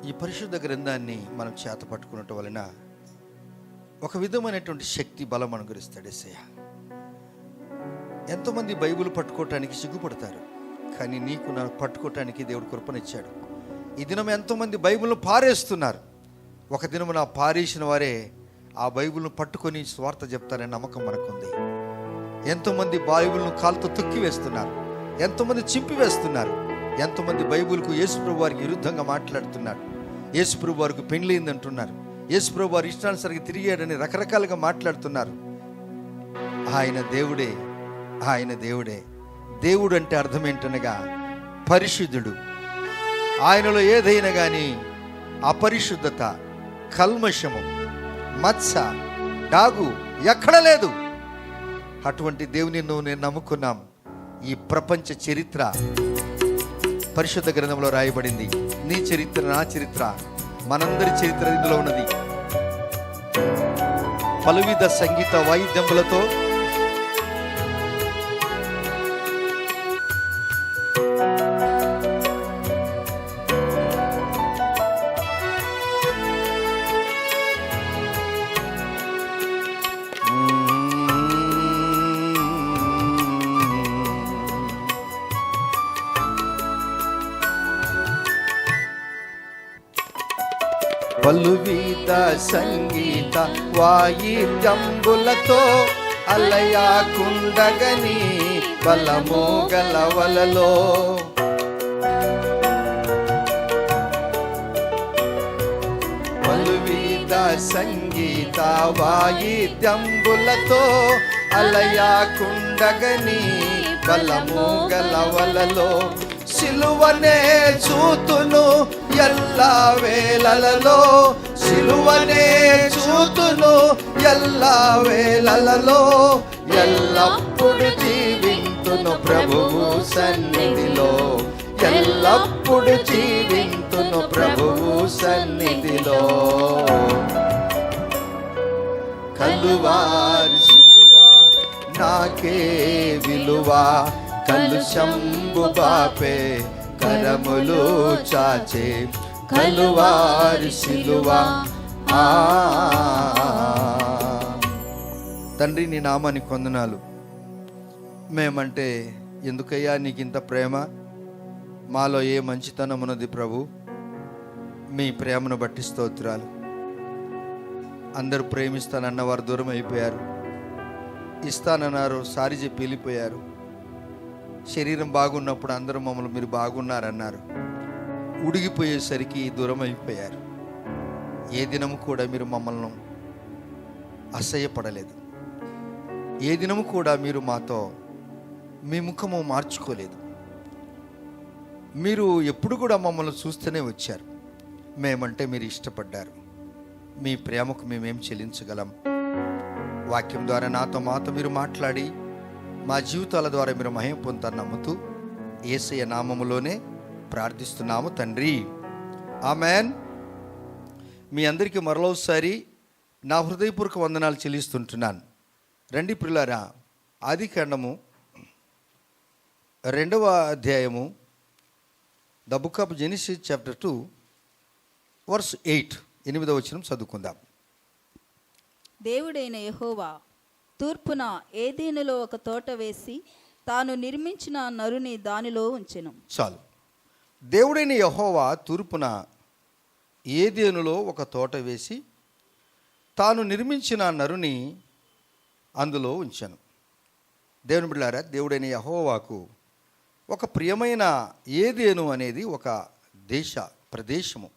ఈ పరిశుద్ధ గ్రంథాన్ని మనం చేత పట్టుకున్నట్టు వలన ఒక విధమైనటువంటి శక్తి బలం అనుగ్రహిస్తాడు యేసయ్య. ఎంతోమంది బైబిల్ పట్టుకోవటానికి సిగ్గుపడతారు, కానీ నీకు నాకు పట్టుకోవటానికి దేవుడు కృపనిచ్చాడు. ఈ దినం ఎంతోమంది బైబిల్ను పారేస్తున్నారు. ఒక దినం నా పారేసిన వారే ఆ బైబిల్ను పట్టుకొని స్వార్థ చెప్తారనే నమ్మకం మనకుంది. ఎంతోమంది బైబిల్ను కాలుతో తొక్కి వేస్తున్నారు, ఎంతోమంది చింపివేస్తున్నారు, ఎంతోమంది బైబిల్కు యేసుప్రభు వారికి విరుద్ధంగా మాట్లాడుతున్నారు. యేసుప్రభు వారికి పెండ్లైంది అంటున్నారు, యేసుప్రభు వారి ఇష్టానుసారంగా తిరిగాడని రకరకాలుగా మాట్లాడుతున్నారు. ఆయన దేవుడే, ఆయన దేవుడే. దేవుడు అంటే అర్థం ఏంటనగా పరిశుద్ధుడు. ఆయనలో ఏదైనా కానీ అపరిశుద్ధత, కల్మషము, మత్స, డాగు ఎక్కడ లేదు. అటువంటి దేవుని నేను నమ్ముకున్నాం. ఈ ప్రపంచ చరిత్ర పరిశుద్ధ గ్రంథంలో రాయబడింది. నీ చరిత్ర, నా చరిత్ర, మనందరి చరిత్ర ఇందులో ఉన్నది. పలువిధ సంగీత వాయిద్యములతో పలువిధ సంగీత వాయిద్యంబులతో అలయాకుండగని బలమోగలవలలో పలువిధ సంగీత వాయిద్యంబులతో అలయాకుండగని బలమోగలవలలో సిలువనే చూతును ఎల్లా వేళలలో, సిలువనే చూతును ఎల్లా వేళలలో, ఎల్లప్పుడు జీవింతును ప్రభువు సన్నిధిలో, ఎల్లప్పుడు జీవింతును ప్రభువు సన్నిధిలో. కలువారి సిలువ నాకే విలువ, కలుషంబు బాపే కరములు చాచే కలువారి సిలువ. తండ్రి, నీ నామానికి వందనాలు. మేమంటే ఎందుకయ్యా నీకు ఇంత ప్రేమ? మాలో ఏ మంచితనం ఉన్నది ప్రభు? మీ ప్రేమను బట్టి స్తోత్రాలు. అందరూ ప్రేమిస్తానన్నవారు దూరం అయిపోయారు, ఇస్తానన్నారు సారి చెప్పి వెళ్ళిపోయారు. శరీరం బాగున్నప్పుడు అందరూ మమ్మల్ని మీరు బాగున్నారన్నారు, ఉడిగిపోయేసరికి దూరం అయిపోయారు. ఏ దినము కూడా మీరు మమ్మల్ని అసహ్యపడలేదు, ఏ దినము కూడా మీరు మాతో మీ ముఖము మార్చుకోలేదు. మీరు ఎప్పుడు కూడా మమ్మల్ని చూస్తూనే వచ్చారు. మేమంటే మీరు ఇష్టపడ్డారు. మీ ప్రేమకు మేమేం చెల్లించగలం? వాక్యం ద్వారా మాతో మీరు మాట్లాడి మా జీవితాల ద్వారా మీరు మహిమ పొందుతారు నమ్ముతూ యేసయ్య నామములోనే ప్రార్థిస్తున్నాము తండ్రి, ఆమెన్. మీ అందరికీ మరొకసారి నా హృదయపూర్వక వందనాలు చెల్లిస్తుంటున్నాను. రండి ప్రియులారా, ఆదికాండము 2వ అధ్యాయము, the book of Genesis chapter 2 verse 8, 8వ వచనం చదువుకుందాం. దేవుడైన యెహోవా తూర్పున ఏదెనులో ఒక తోట వేసి తాను నిర్మించిన నరుని దానిలో ఉంచెను. చాలు. దేవుడైన యెహోవా తూర్పున ఏదెనులో ఒక తోట వేసి తాను నిర్మించిన నరుని అందులో ఉంచెను. దేవుని బిడ్డలారా, దేవుడైన యెహోవాకు ఒక ప్రియమైన ఏదెను అనేది ఒక ప్రదేశము.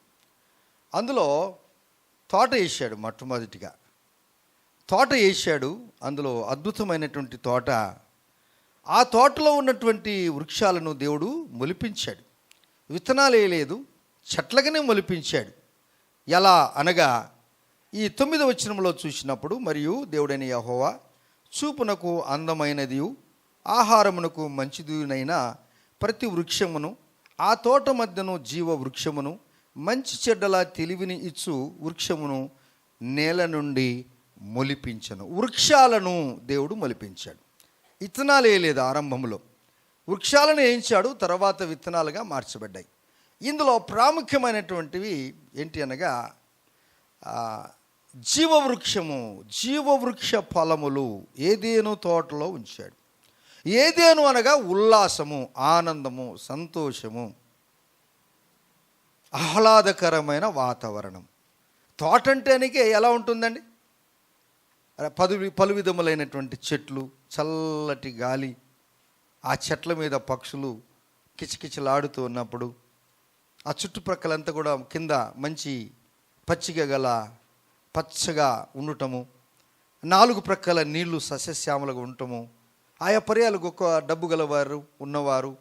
అందులో తోట వేశాడు. మొట్టమొదటిగా తోట వేశాడు. అందులో అద్భుతమైనటువంటి తోట. ఆ తోటలో ఉన్నటువంటి వృక్షాలను దేవుడు మొలిపించాడు. విత్తనాలు వేయలేదు, చెట్లగానే మొలిపించాడు. ఎలా అనగా ఈ 9వ వచనంలో చూసినప్పుడు, మరియు దేవుడైన యెహోవా చూపునకు అందమైనదియు ఆహారమునకు మంచిదినైన ప్రతి వృక్షమును, ఆ తోట మధ్యను జీవ వృక్షమును, మంచి చెడ్డల తెలివిని ఇచ్చు వృక్షమును నేల నుండి మొలిపించను. వృక్షాలను దేవుడు మొలిపించాడు. విత్తనాలు వేయలేదు ఆరంభంలో, వృక్షాలను వేయించాడు, తర్వాత విత్తనాలుగా మార్చబడ్డాయి. ఇందులో ప్రాముఖ్యమైనటువంటివి ఏంటి అనగా జీవవృక్ష ఫలములు ఏదేను తోటలో ఉంచాడు. ఏదేను అనగా ఉల్లాసము, ఆనందము, సంతోషము, ఆహ్లాదకరమైన వాతావరణం. తోట అంటేనికే ఎలా ఉంటుందండి? పలు విధములైనటువంటి చెట్లు, చల్లటి గాలి, ఆ చెట్ల మీద పక్షులు కిచకిచలాడుతూ ఉన్నప్పుడు, ఆ చుట్టుప్రక్కలంతా కూడా కింద మంచి పచ్చిక గల పచ్చగా ఉండటము, 4 ప్రక్కల నీళ్లు సస్యశ్యామలుగా ఉండటము, ఆయా పర్యాలకు ఒక డబ్బు గలవారు ఉన్నవారు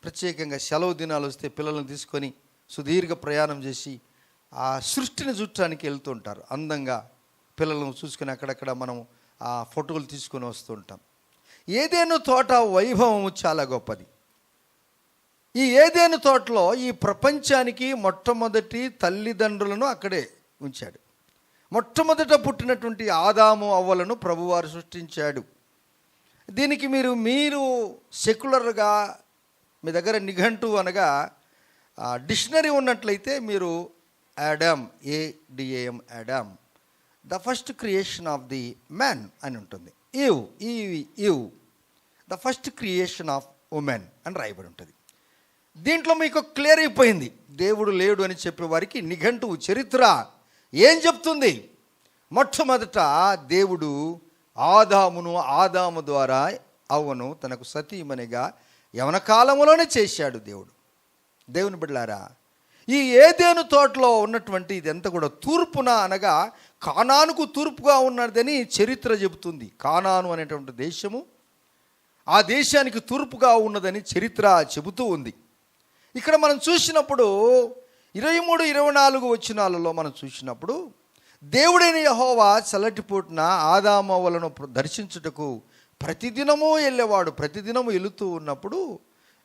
ప్రత్యేకంగా సెలవు దినాలు వస్తే పిల్లలను తీసుకొని సుదీర్ఘ ప్రయాణం చేసి ఆ సృష్టిని చూడటానికి వెళ్తూ ఉంటారు. అందంగా పిల్లలను చూసుకొని అక్కడక్కడ మనం ఆ ఫోటోలు తీసుకొని వస్తూ ఉంటాం. ఏదేను తోట వైభవము చాలా గొప్పది. ఈ ఏదేను తోటలో ఈ ప్రపంచానికి మొట్టమొదటి తల్లిదండ్రులను అక్కడే ఉంచాడు. మొట్టమొదట పుట్టినటువంటి ఆదాము అవ్వలను ప్రభువారు సృష్టించాడు. దీనికి మీరు సెక్యులర్గా మీ దగ్గర నిఘంటు అనగా డిక్షనరీ ఉన్నట్లయితే మీరు Adam, ADAM, Adam, the first creation of the man అని ఉంటుంది. Eve the first creation of women అని రాయబడి ఉంటుంది. దీంట్లో మీకు క్లియర్ అయిపోయింది. దేవుడు లేడు అని చెప్పేవారికి నిఘంటువు చరిత్ర ఏం చెప్తుంది? మొట్టమొదట దేవుడు ఆదాము ద్వారా అవ్వను తనకు సతీమణిగా యవన కాలంలోనే చేశాడు. దేవుని బిడ్డలారా, ఈ ఏదేను తోటలో ఉన్నటువంటి ఇదంతా కూడా తూర్పున అనగా కానానుకు తూర్పుగా ఉన్నదని చరిత్ర చెబుతుంది. కానాను అనేటువంటి దేశము ఆ దేశానికి తూర్పుగా ఉన్నదని చరిత్ర చెబుతూ ఉంది. ఇక్కడ మనం చూసినప్పుడు 23, 24 వచనాలలో మనం చూసినప్పుడు దేవుడైన యెహోవా చల్లటిపూటన ఆదామవ్వలను దర్శించుటకు ప్రతిదినము వెళ్ళేవాడు. ప్రతిదినము వెళుతూ ఉన్నప్పుడు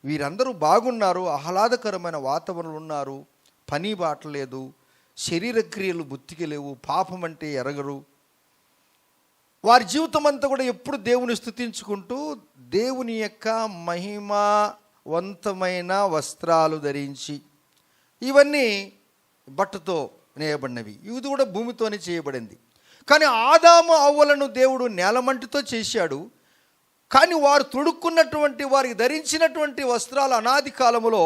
వీరందరూ బాగున్నారు, ఆహ్లాదకరమైన వాతావరణంలో ఉన్నారు, పని బాటలేదు, శరీర క్రియలు బుద్ధికి లేవు, పాపం అంటే ఎరగరు. వారి జీవితం అంతా కూడా ఎప్పుడు దేవుని స్తుతించుకుంటూ దేవుని యొక్క మహిమవంతమైన వస్త్రాలు ధరించి, ఇవన్నీ బట్టతో నేయబడినవి, ఇది కూడా భూమితోనే చేయబడింది. కానీ ఆదాము అవ్వలను దేవుడు నేలమంటితో చేశాడు. కానీ వారు తొడుక్కున్నటువంటి, వారికి ధరించినటువంటి వస్త్రాలు అనాది కాలములో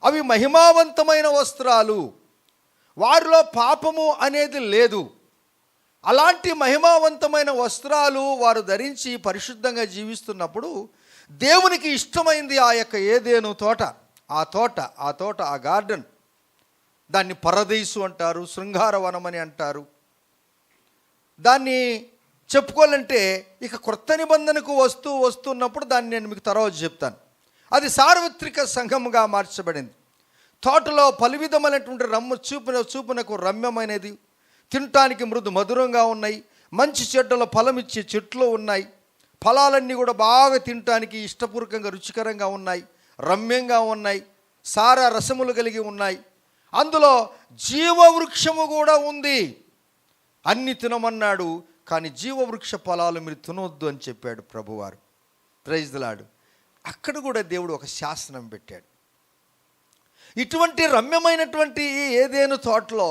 అవి మహిమావంతమైన వస్త్రాలు. వారిలో పాపము అనేది లేదు. అలాంటి మహిమావంతమైన వస్త్రాలు వారు ధరించి పరిశుద్ధంగా జీవిస్తున్నప్పుడు దేవునికి ఇష్టమైంది ఆ యొక్క ఏదేను తోట, ఆ గార్డెన్. దాన్ని పరదైసు అంటారు, శృంగారవనం అని అంటారు. దాన్ని చెప్పుకోవాలంటే ఇక క్రొత్త నిబంధనకు వస్తున్నప్పుడు దాన్ని నేను మీకు తర్వాత చెప్తాను. అది సార్వత్రిక సంఘముగా మార్చబడింది. తోటలో పలు విధమైనటువంటి చూపునకు రమ్యమైనది, తినటానికి మధురంగా ఉన్నాయి, మంచి చెడ్డల ఫలం ఇచ్చే చెట్లు ఉన్నాయి. ఫలాలన్నీ కూడా బాగా తినటానికి ఇష్టపూర్వకంగా రుచికరంగా ఉన్నాయి, రమ్యంగా ఉన్నాయి, సారా రసములు కలిగి ఉన్నాయి. అందులో జీవవృక్షము కూడా ఉంది. అన్ని తినమన్నాడు, కానీ జీవవృక్ష ఫలాలు మీరు తినొద్దు అని చెప్పాడు ప్రభువారు. Praise the lord. అక్కడ కూడా దేవుడు ఒక శాసనం పెట్టాడు. ఇటువంటి రమ్యమైనటువంటి ఏదేను తోటలో,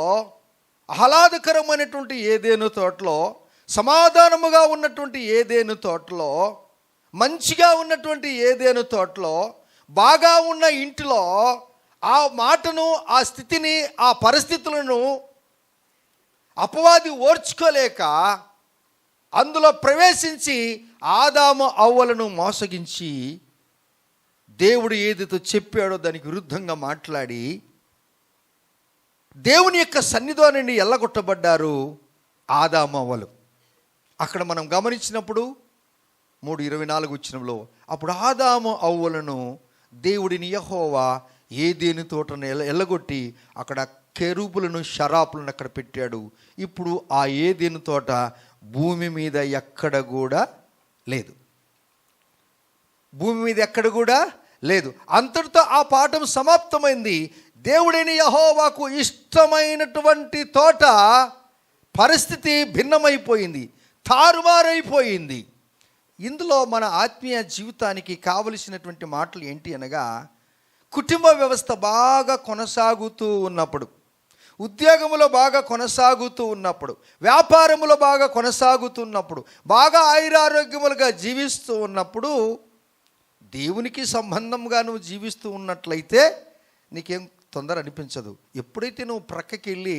ఆహ్లాదకరమైనటువంటి ఏదేను తోటలో, సమాధానముగా ఉన్నటువంటి ఏదేను తోటలో, మంచిగా ఉన్నటువంటి ఏదేను తోటలో, బాగా ఉన్న ఇంటిలో ఆ మాటను, ఆ స్థితిని, ఆ పరిస్థితులను అపవాది ఓర్చుకోలేక అందులో ప్రవేశించి ఆదాము అవ్వలను మోసగించి దేవుడు ఏదైతే చెప్పాడో దానికి విరుద్ధంగా మాట్లాడి దేవుని యొక్క సన్నిధిలో నుండి ఎల్లగొట్టబడ్డారు ఆదాము అవ్వలు. అక్కడ మనం గమనించినప్పుడు 3:24 వచనంలో, అప్పుడు ఆదాము అవ్వలను దేవుడిని యెహోవా ఏదేను తోటను ఎల్లగొట్టి అక్కడ కెరూబులను, షరాపులను అక్కడ పెట్టాడు. ఇప్పుడు ఆ ఏదేను తోట భూమి మీద ఎక్కడ కూడా లేదు. భూమి మీద ఎక్కడ కూడా లేదు. అంతటితో ఆ పాఠం సమాప్తమైంది. దేవుడైన యెహోవాకు ఇష్టమైనటువంటి తోట పరిస్థితి భిన్నమైపోయింది, తారుమారైపోయింది. ఇందులో మన ఆత్మీయ జీవితానికి కావలసినటువంటి మాటలు ఏంటి అనగా, కుటుంబ వ్యవస్థ బాగా కొనసాగుతూ ఉన్నప్పుడు, ఉద్యోగంలో బాగా కొనసాగుతూ ఉన్నప్పుడు, వ్యాపారంలో బాగా కొనసాగుతున్నప్పుడు, బాగా ఆయురారోగ్యములుగా జీవిస్తూ ఉన్నప్పుడు, దేవునికి సంబంధంగా నువ్వు జీవిస్తూ ఉన్నట్లయితే నీకేం తొందర అనిపించదు. ఎప్పుడైతే నువ్వు ప్రక్కకి వెళ్ళి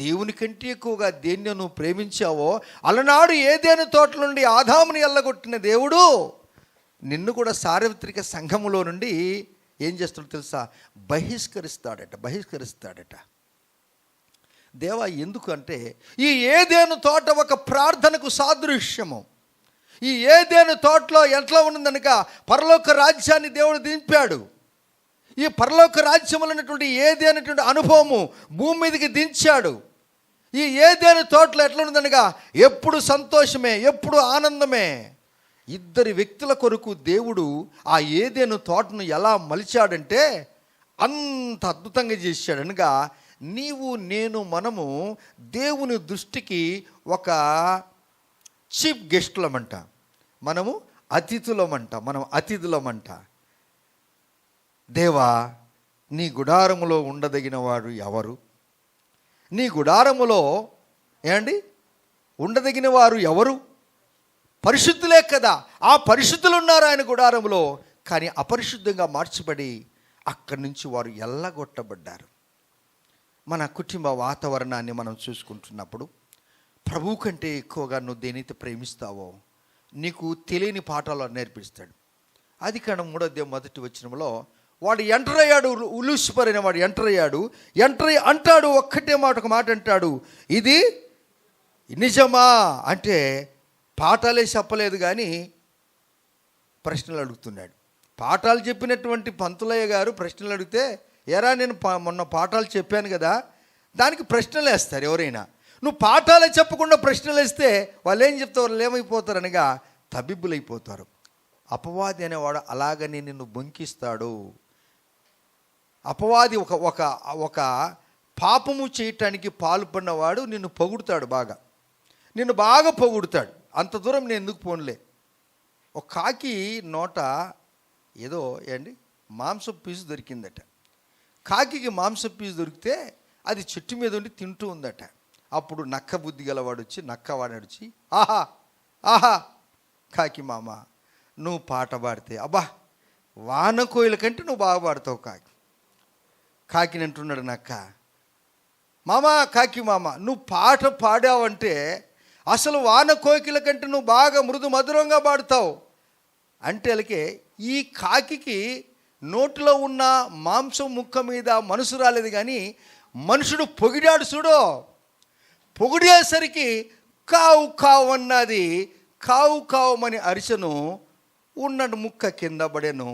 దేవుని కంటే ఎక్కువగా దేన్ని నువ్వు ప్రేమించావో, అలనాడు ఏదైనా తోట నుండి ఆదాముని ఎల్లగొట్టిన దేవుడు నిన్ను కూడా సార్వత్రిక సంఘములో నుండి ఏం చేస్తాడో తెలుసా? బహిష్కరిస్తాడట. దేవా ఎందుకు అంటే, ఈ ఏదైనా తోట ఒక ప్రార్థనకు సాదృశ్యము. ఈ ఏదైనా తోటలో ఎట్లా ఉన్నదనక పరలోక రాజ్యాన్ని దేవుడు దింపాడు. ఈ పరలోక రాజ్యములు అనేటువంటి ఏదైనటువంటి అనుభవము భూమి మీదకి దించాడు. ఈ ఏదైనా తోటలో ఎట్లా ఉన్నదనగా ఎప్పుడు సంతోషమే, ఎప్పుడు ఆనందమే. ఇద్దరి వ్యక్తుల కొరకు దేవుడు ఆ ఏదైనా తోటను ఎలా మలిచాడంటే అంత అద్భుతంగా చేశాడు. అనగా నీవు నేను మనము దేవుని దృష్టికి ఒక చీఫ్ గెస్టులమంట, మనము అతిథులమంట. దేవా, నీ గుడారములో ఉండదగిన వాడు ఎవరు? నీ గుడారములో ఉండదగిన వారు ఎవరు? పరిశుద్ధులే కదా. ఆ పరిశుద్ధులు ఉన్నారు ఆయన గుడారములో. కానీ అపరిశుద్ధంగా మార్చబడి అక్కడి నుంచి వారు ఎల్లగొట్టబడ్డారు. మన కుటుంబ వాతావరణాన్ని మనం చూసుకుంటున్నప్పుడు ప్రభువు కంటే ఎక్కువగా నువ్వు దేనైతే ప్రేమిస్తావో నీకు తెలియని పాఠాలు నేర్పిస్తాడు. ఆదికాండం 3:1 వాడు ఎంటర్ అయ్యాడు. లూసిఫర్ అనే వాడు ఎంటర్ అయ్యాడు. అంటాడు ఒక్కటే ఒక మాట అంటాడు, ఇది నిజమా అంటే పాఠాలే చెప్పలేదు కానీ ప్రశ్నలు అడుగుతున్నాడు. పాఠాలు చెప్పినటువంటి పంతులయ్య గారు ప్రశ్నలు అడిగితే, ఎరా నేను మొన్న పాఠాలు చెప్పాను కదా, దానికి ప్రశ్నలు వేస్తారు ఎవరైనా. నువ్వు పాఠాలే చెప్పకుండా ప్రశ్నలు వేస్తే వాళ్ళు ఏం చెప్తారు? వాళ్ళు ఏమైపోతారు అనగా తబిబ్బులైపోతారు. అపవాది అనేవాడు అలాగని నిన్ను బొంకిస్తాడు. అపవాది ఒక పాపము చేయటానికి పాల్పడినవాడు నిన్ను పొగుడుతాడు, నిన్ను బాగా పొగుడుతాడు. అంత దూరం నేను ఎందుకు పోనులే. ఒక కాకి నోట ఏదో మాంసపు పీసు దొరికిందట. కాకి మాంసపు పీసు దొరికితే అది చెట్టు మీద ఉండి తింటూ ఉందట. అప్పుడు నక్క బుద్ధి గలవాడు వచ్చి నక్కవాడొచ్చి, ఆహా ఆహా కాకి మామ, నువ్వు పాట పాడితే అబ్బా వాన కోయిల కంటే నువ్వు బాగా పాడతావు. కాకిని అంటున్నాడు నక్క, మామా కాకి మామ, నువ్వు పాట పాడావంటే అసలు వాన కోకిల కంటే నువ్వు బాగా మృదు మధురంగా పాడుతావు అంటే అలాగే ఈ కాకి నోటిలో ఉన్న మాంసం ముక్క మీద మనసు రాలేదు కానీ మనుషుడు పొగిడాడు చూడు. పొగిడేసరికి కావు కావు అన్నది. కావు కావుమని అరిసెను, ఉన్న ముక్క కింద పడాను.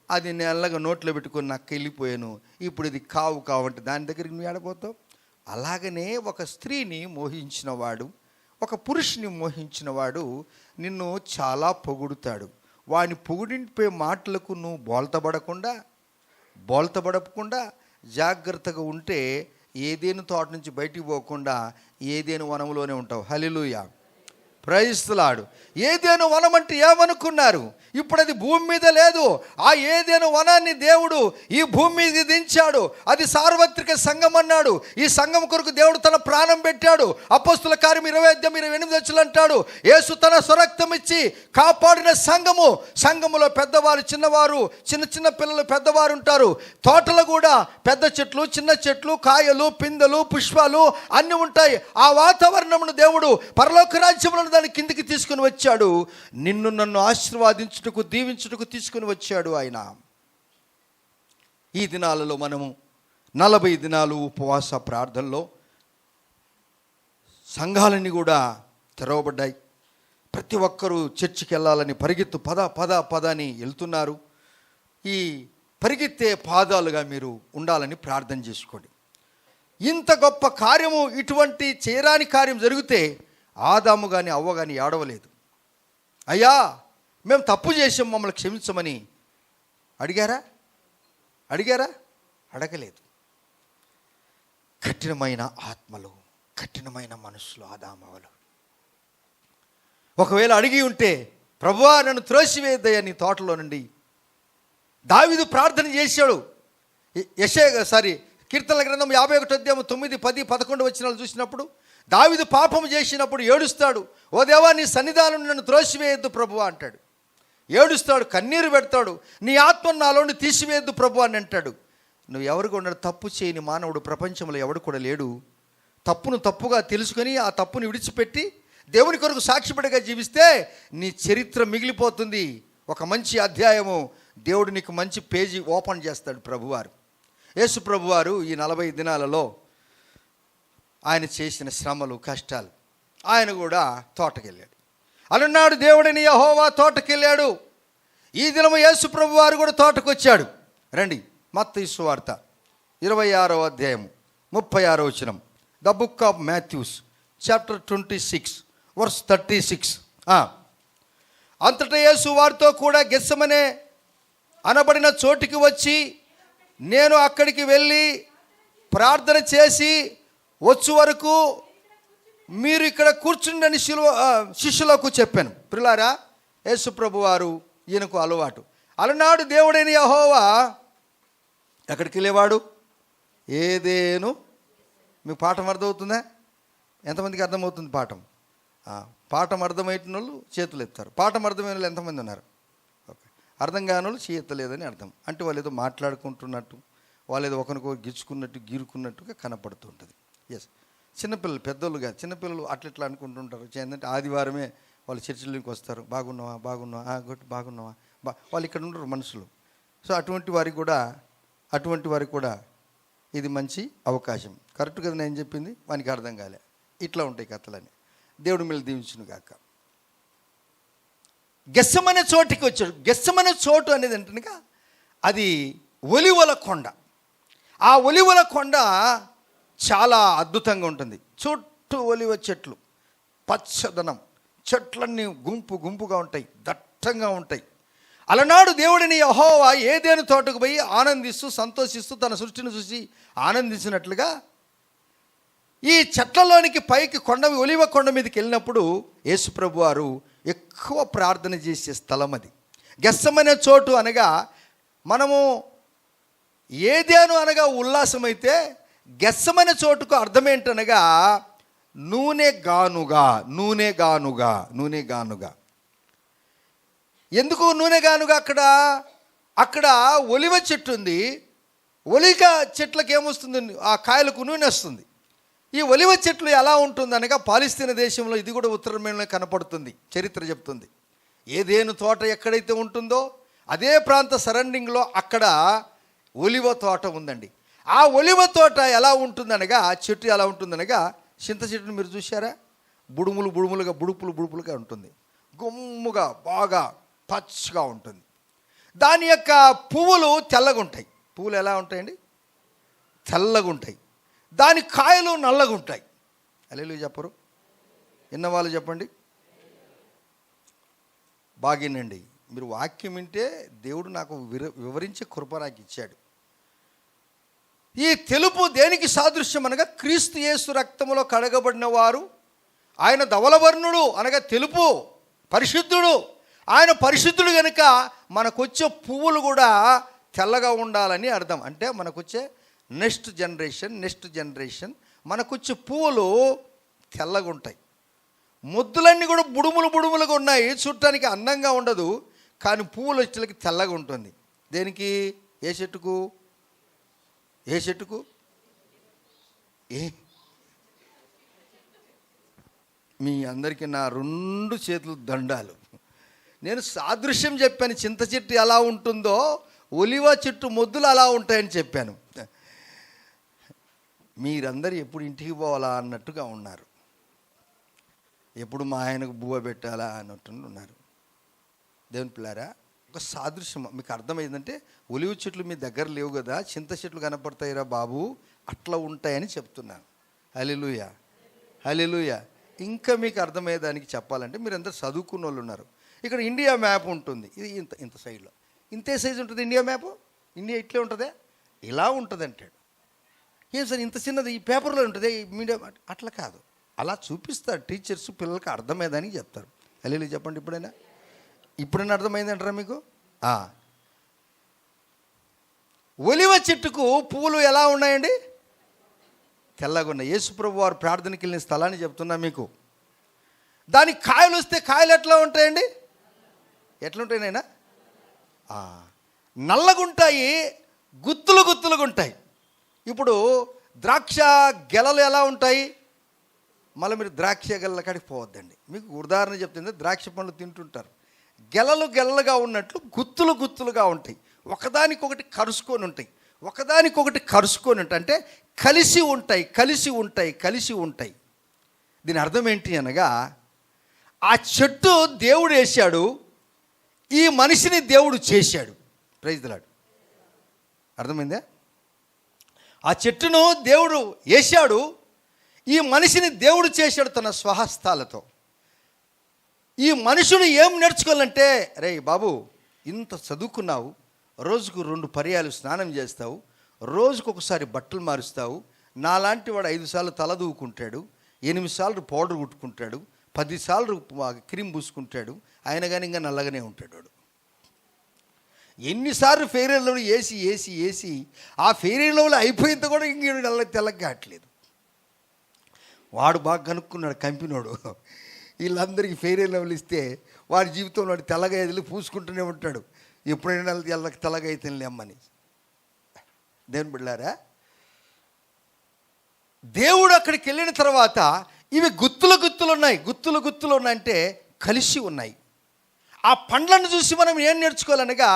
అది నెల్లగా నోట్లో పెట్టుకుని నాకు వెళ్ళిపోయాను. ఇప్పుడు ఇది కావు కావు అంటే దాని దగ్గరికి నువ్వు ఆడపోతావు. అలాగనే ఒక స్త్రీని మోహించినవాడు, ఒక పురుషుని మోహించినవాడు నిన్ను చాలా పొగుడుతాడు. వాని పొగిడిపోయే మాటలకు నువ్వు బోల్తబడకుండా జాగ్రత్తగా ఉంటే ఏదేను తోట నుంచి బయటికి పోకుండా ఏదేను వనంలోనే ఉంటావు. హల్లెలూయా, ప్రైజ్ ది లార్డ్. ఏదేను వనం అంటే ఏమనుకున్నారు? ఇప్పుడు అది భూమి మీద లేదు. ఆ ఏదేను వనాన్ని దేవుడు ఈ భూమి మీద దించాడు. అది సార్వత్రిక సంఘం అన్నాడు. ఈ సంఘం కొరకు దేవుడు తన ప్రాణం పెట్టాడు. అపోస్తుల కార్యం 20:28 అంటాడు, యేసు తన స్వరక్తం ఇచ్చి కాపాడిన సంఘము. సంఘములో పెద్దవారు చిన్నవారు, చిన్న పిల్లలు పెద్దవారు ఉంటారు. తోటలు కూడా పెద్ద చెట్లు, చిన్న చెట్లు, కాయలు, పిందెలు, పుష్పాలు అన్నీ ఉంటాయి. ఆ వాతావరణమును దేవుడు పరలోక రాజ్యములను దాని కిందికి తీసుకుని వచ్చాడు. నిన్ను నన్ను ఆశీర్వాదించుటకు, దీవించుటకు తీసుకుని వచ్చాడు ఆయన. ఈ దినాలలో మనము 40 దినాలు ఉపవాస ప్రార్థనలో సంఘాలన్నీ కూడా తెరవబడ్డాయి. ప్రతి ఒక్కరూ చర్చికి వెళ్ళాలని పరిగెత్తు పద అని వెళ్తున్నారు. ఈ పరిగెత్తే పాదాలుగా మీరు ఉండాలని ప్రార్థన చేసుకోండి. ఇంత గొప్ప కార్యము, ఇటువంటి చేయరాని కార్యం జరిగితే ఆదాము కానీ అవ్వ కానీ ఏడవలేదు. అయ్యా మేము తప్పు చేసాం, మమ్మల్ని క్షమించమని అడిగారా? అడగలేదు. కఠినమైన ఆత్మలు, కఠినమైన మనసులు ఆదామవలు. ఒకవేళ అడిగి ఉంటే, ప్రభువా నన్ను త్రోసివేద్దయ్యా నీ తోటలో నుండి. దావీదు ప్రార్థన చేశాడు, కీర్తనల గ్రంథం 51 అధ్యాయం 9, 10, 11 వచనాలు చూసినప్పుడు దావీదు పాపం చేసినప్పుడు ఏడుస్తాడు. ఓ దేవా, నీ సన్నిధానం నన్ను త్రోసివేయద్దు ప్రభువా అంటాడు. ఏడుస్తాడు, కన్నీరు పెడతాడు. నీ ఆత్మను నాలోని తీసివేయద్దు ప్రభు అని అంటాడు. నువ్వు ఎవరికి ఉన్నాడు? తప్పు చేయని మానవుడు ప్రపంచంలో ఎవడు కూడా లేడు. తప్పును తప్పుగా తెలుసుకొని ఆ తప్పును విడిచిపెట్టి దేవుని కొరకు సాక్షిపడిగా జీవిస్తే నీ చరిత్ర మిగిలిపోతుంది. ఒక మంచి అధ్యాయము దేవుడు నీకు మంచి పేజీ ఓపెన్ చేస్తాడు ప్రభువారు. యేసు ప్రభువారు ఈ 40 దినాలలో ఆయన చేసిన శ్రమలు, కష్టాలు, ఆయన కూడా తోటకెళ్ళాడు. అలనాడు దేవుడిని యెహోవా తోటకెళ్ళాడు. ఈ దినము యేసు ప్రభువారు కూడా తోటకు వచ్చాడు. రండి, మత్తయి సువార్త 26వ అధ్యాయం 36వ వచనం. The book of Matthews chapter 26 verse 36. అంతటా యేసు వారితో కూడా గెత్సెమనే అనబడిన చోటికి వచ్చి, నేను అక్కడికి వెళ్ళి ప్రార్థన చేసి వచ్చు వరకు మీరు ఇక్కడ కూర్చుండని శిష్యులకు చెప్పాను. ప్రియులారా, యేసు ప్రభువారు ఈయనకు అలవాటు. అలనాడు దేవుడైన యెహోవా ఎక్కడికి వెళ్ళేవాడు? ఏదేను. మీకు పాఠం అర్థమవుతుందా? ఎంతమందికి అర్థమవుతుంది పాఠం? పాఠం అర్థమైన వాళ్ళు చేతులు ఎత్తారు. పాఠం అర్థమైన వాళ్ళు ఎంతమంది ఉన్నారు? ఓకే. అర్థం కాని వాళ్ళు చేయలేదని అర్థం. అంటే వాళ్ళు ఏదో మాట్లాడుకుంటున్నట్టు, వాళ్ళు ఏదో ఒకరికొకరు గిచ్చుకున్నట్టు, గీరుకున్నట్టుగా కనపడుతుంటుంది. ఎస్, చిన్నపిల్లలు, పెద్దోళ్ళుగా చిన్నపిల్లలు అట్లా అనుకుంటుంటారు. ఏంటంటే ఆదివారమే వాళ్ళు చర్చిలోకి వస్తారు. బాగున్నావా, బాగున్నావా, గుడ్, బాగున్నావా, వాళ్ళు ఇక్కడ ఉండరు మనుషులు. సో అటువంటి వారికి కూడా ఇది మంచి అవకాశం. కరెక్ట్ కదా నేను చెప్పింది? వానికి అర్థం కాలే. ఇట్లా ఉంటాయి కథలని. దేవుడు మిమ్మల్ని దీవించును గాక. గెత్సెమనే చోటికి వచ్చాడు. గెత్సెమనే చోటు అనేది ఏంటనగా అది ఒలివల కొండ. ఆ ఒలివల కొండ చాలా అద్భుతంగా ఉంటుంది. చుట్టూ ఒలివ చెట్లు, పచ్చదనం, చెట్లన్నీ గుంపు గుంపుగా ఉంటాయి, దట్టంగా ఉంటాయి. అలనాడు దేవుడిని యెహోవా ఏదెను తోటకు పోయి ఆనందిస్తూ సంతోషిస్తూ తన సృష్టిని చూసి ఆనందించినట్లుగా ఈ చెట్లలోనికి పైకి ఒలివ కొండ మీదకి వెళ్ళినప్పుడు యేసు ప్రభువారు ఎక్కువ ప్రార్థన చేసే స్థలం అది. గెత్సెమనే చోటు అనగా, మనము ఏదేను అనగా ఉల్లాసమైతే గెత్సెమనే చోటుకు అర్థం ఏంటనగా నూనె గానుగా. ఎందుకు నూనె గానుగా? అక్కడ ఒలివ చెట్టు ఉంది. ఒలివ చెట్లకు ఏమొస్తుంది? ఆ కాయలకు నూనె వస్తుంది. ఈ ఒలివ చెట్లు ఎలా ఉంటుందనగా పాలిస్తీనా దేశంలో, ఇది కూడా ఉత్తరమేలో కనపడుతుంది. చరిత్ర చెప్తుంది. ఏదేను తోట ఎక్కడైతే ఉంటుందో అదే ప్రాంత సరౌండింగ్లో అక్కడ ఒలివ తోట ఉందండి. ఆ ఒలివ తోట ఎలా ఉంటుందనగా, ఆ చెట్టు ఎలా ఉంటుందనగా, చింత చెట్టును మీరు చూసారా? బుడుపులుగా ఉంటుంది. గుమ్ముగా బాగా పచ్చగా ఉంటుంది. దాని యొక్క పువ్వులు తెల్లగా ఉంటాయి. పువ్వులు ఎలా ఉంటాయండి? తెల్లగా ఉంటాయి. దాని కాయలు నల్లగా ఉంటాయి. హల్లెలూయా చెప్పరు? విన్నవాళ్ళు చెప్పండి. బాగినండి. మీరు వాక్యం వింటే దేవుడు నాకు వివరించే కృప నాకు ఇచ్చాడు. ఈ తెలుపు దేనికి సాదృశ్యం అనగా, క్రీస్తు యేసు రక్తములో కడగబడిన వారు. ఆయన ధవలవర్ణుడు అనగా తెలుపు, పరిశుద్ధుడు. ఆయన పరిశుద్ధుడు కనుక మనకొచ్చే పువ్వులు కూడా తెల్లగా ఉండాలని అర్థం. అంటే మనకొచ్చే నెక్స్ట్ జనరేషన్ మనకొచ్చే పువ్వులు తెల్లగా ఉంటాయి. ముద్దులన్నీ కూడా బుడుములుగా ఉన్నాయి. చూడటానికి అందంగా ఉండదు, కానీ పువ్వులు వచ్చేకి తెల్లగా ఉంటుంది. దేనికి? ఏ చెట్టుకు? మీ అందరికీ నా 2 చేతులు దండాలు. నేను సాదృశ్యం చెప్పాను. చింత చెట్టు ఎలా ఉంటుందో ఒలివ చెట్టు మొద్దులు అలా ఉంటాయని చెప్పాను. మీరందరూ ఎప్పుడు ఇంటికి పోవాలా అన్నట్టుగా ఉన్నారు. ఎప్పుడు మా ఆయనకు బువ్వ పెట్టాలా అన్నట్టు ఉన్నారు. దేవుని పిల్లారా, ఒక సాదృశ్యం మీకు అర్థమైందంటే, ఒలివ చెట్లు మీ దగ్గర లేవు కదా, చింత చెట్లు కనపడతాయిరా బాబు, అట్లా ఉంటాయని చెప్తున్నాను. హల్లెలూయా. ఇంకా మీకు అర్థమయ్యేదానికి చెప్పాలంటే, మీరు అందరూ చదువుకున్న వాళ్ళు ఉన్నారు. ఇక్కడ ఇండియా మ్యాప్ ఉంటుంది. ఇది ఇంత సైడ్లో ఇంతే సైజు ఉంటుంది ఇండియా మ్యాప్. ఇండియా ఇట్లే ఉంటుందే, ఇలా ఉంటుంది అంటాడు. ఏం సార్ ఇంత చిన్నది ఈ పేపర్లో ఉంటుంది మీడియా? అట్లా కాదు, అలా చూపిస్తారు టీచర్స్, పిల్లలకి అర్థమయ్యేదానికి చెప్తారు. హల్లెలూయా చెప్పండి. ఇప్పుడైనా అర్థమైంది అంటారా మీకు? ఒలివ చెట్టుకు పువ్వులు ఎలా ఉన్నాయండి? తెల్లగా ఉన్నాయి. యేసుప్రభు వారు ప్రార్థనకి వెళ్ళిన స్థలాన్ని చెప్తున్నా మీకు. దానికి కాయలు వస్తే కాయలు ఎట్లా ఉంటాయండి? ఎట్లుంటాయి నాయనా? నల్లగుంటాయి, గుత్తులుగా ఉంటాయి. ఇప్పుడు ద్రాక్ష గెలలు ఎలా ఉంటాయి? మళ్ళీ మీరు ద్రాక్ష గెలల కాడికి పోవద్దండి. మీకు ఉదాహరణ చెప్తుంది, ద్రాక్ష పండ్లు తింటుంటారు. గెలలుగా ఉన్నట్లు గుత్తులుగా ఉంటాయి. ఒకదానికొకటి కరుసుకొని ఉంటాయి. అంటే కలిసి ఉంటాయి. దీని అర్థం ఏంటి అనగా, ఆ చెట్టు దేవుడు వేశాడు, ఈ మనిషిని దేవుడు చేశాడు. Praise the lord. అర్థమైందా? ఆ చెట్టును దేవుడు వేశాడు, ఈ మనిషిని దేవుడు చేశాడు తన స్వహస్తాలతో. ఈ మనుషుడు ఏం నేర్చుకోవాలంటే, రే బాబు, ఇంత చదువుకున్నావు, రోజుకు 2 పర్యాలు స్నానం చేస్తావు, రోజుకు ఒకసారి బట్టలు మారుస్తావు, నాలాంటి వాడు 5 సార్లు తల దూకుంటాడు, 8 సార్లు పౌడర్ కుట్టుకుంటాడు, 10 సార్లు క్రీమ్ పూసుకుంటాడు, ఆయన కానీ ఇంకా నల్లగానే ఉంటాడు వాడు. ఎన్నిసార్లు ఫెయిర్ అండ్ లవ్లీ వేసి ఆ ఫెయిర్ అండ్ లవ్లీ అయిపోయింత కూడా ఇంక తెల్లగా కావట్లేదు. వాడు బాగా కనుక్కున్నాడు కంపెనీవాడు. వీళ్ళందరికీ ఫెయిర్ అండ్ లవ్లీ ఇస్తే వాడి జీవితంలో వాడు తెల్లగా ఎదిలి పూసుకుంటూనే ఉంటాడు. ఎప్పుడైనా తెల్లగా అయితే లేమ్మని. దేవుని బిడ్డలారా, దేవుడు అక్కడికి వెళ్ళిన తర్వాత ఇవి గుత్తులు ఉన్నాయంటే కలిసి ఉన్నాయి. ఆ పండ్లను చూసి మనం ఏం నేర్చుకోవాలనగా,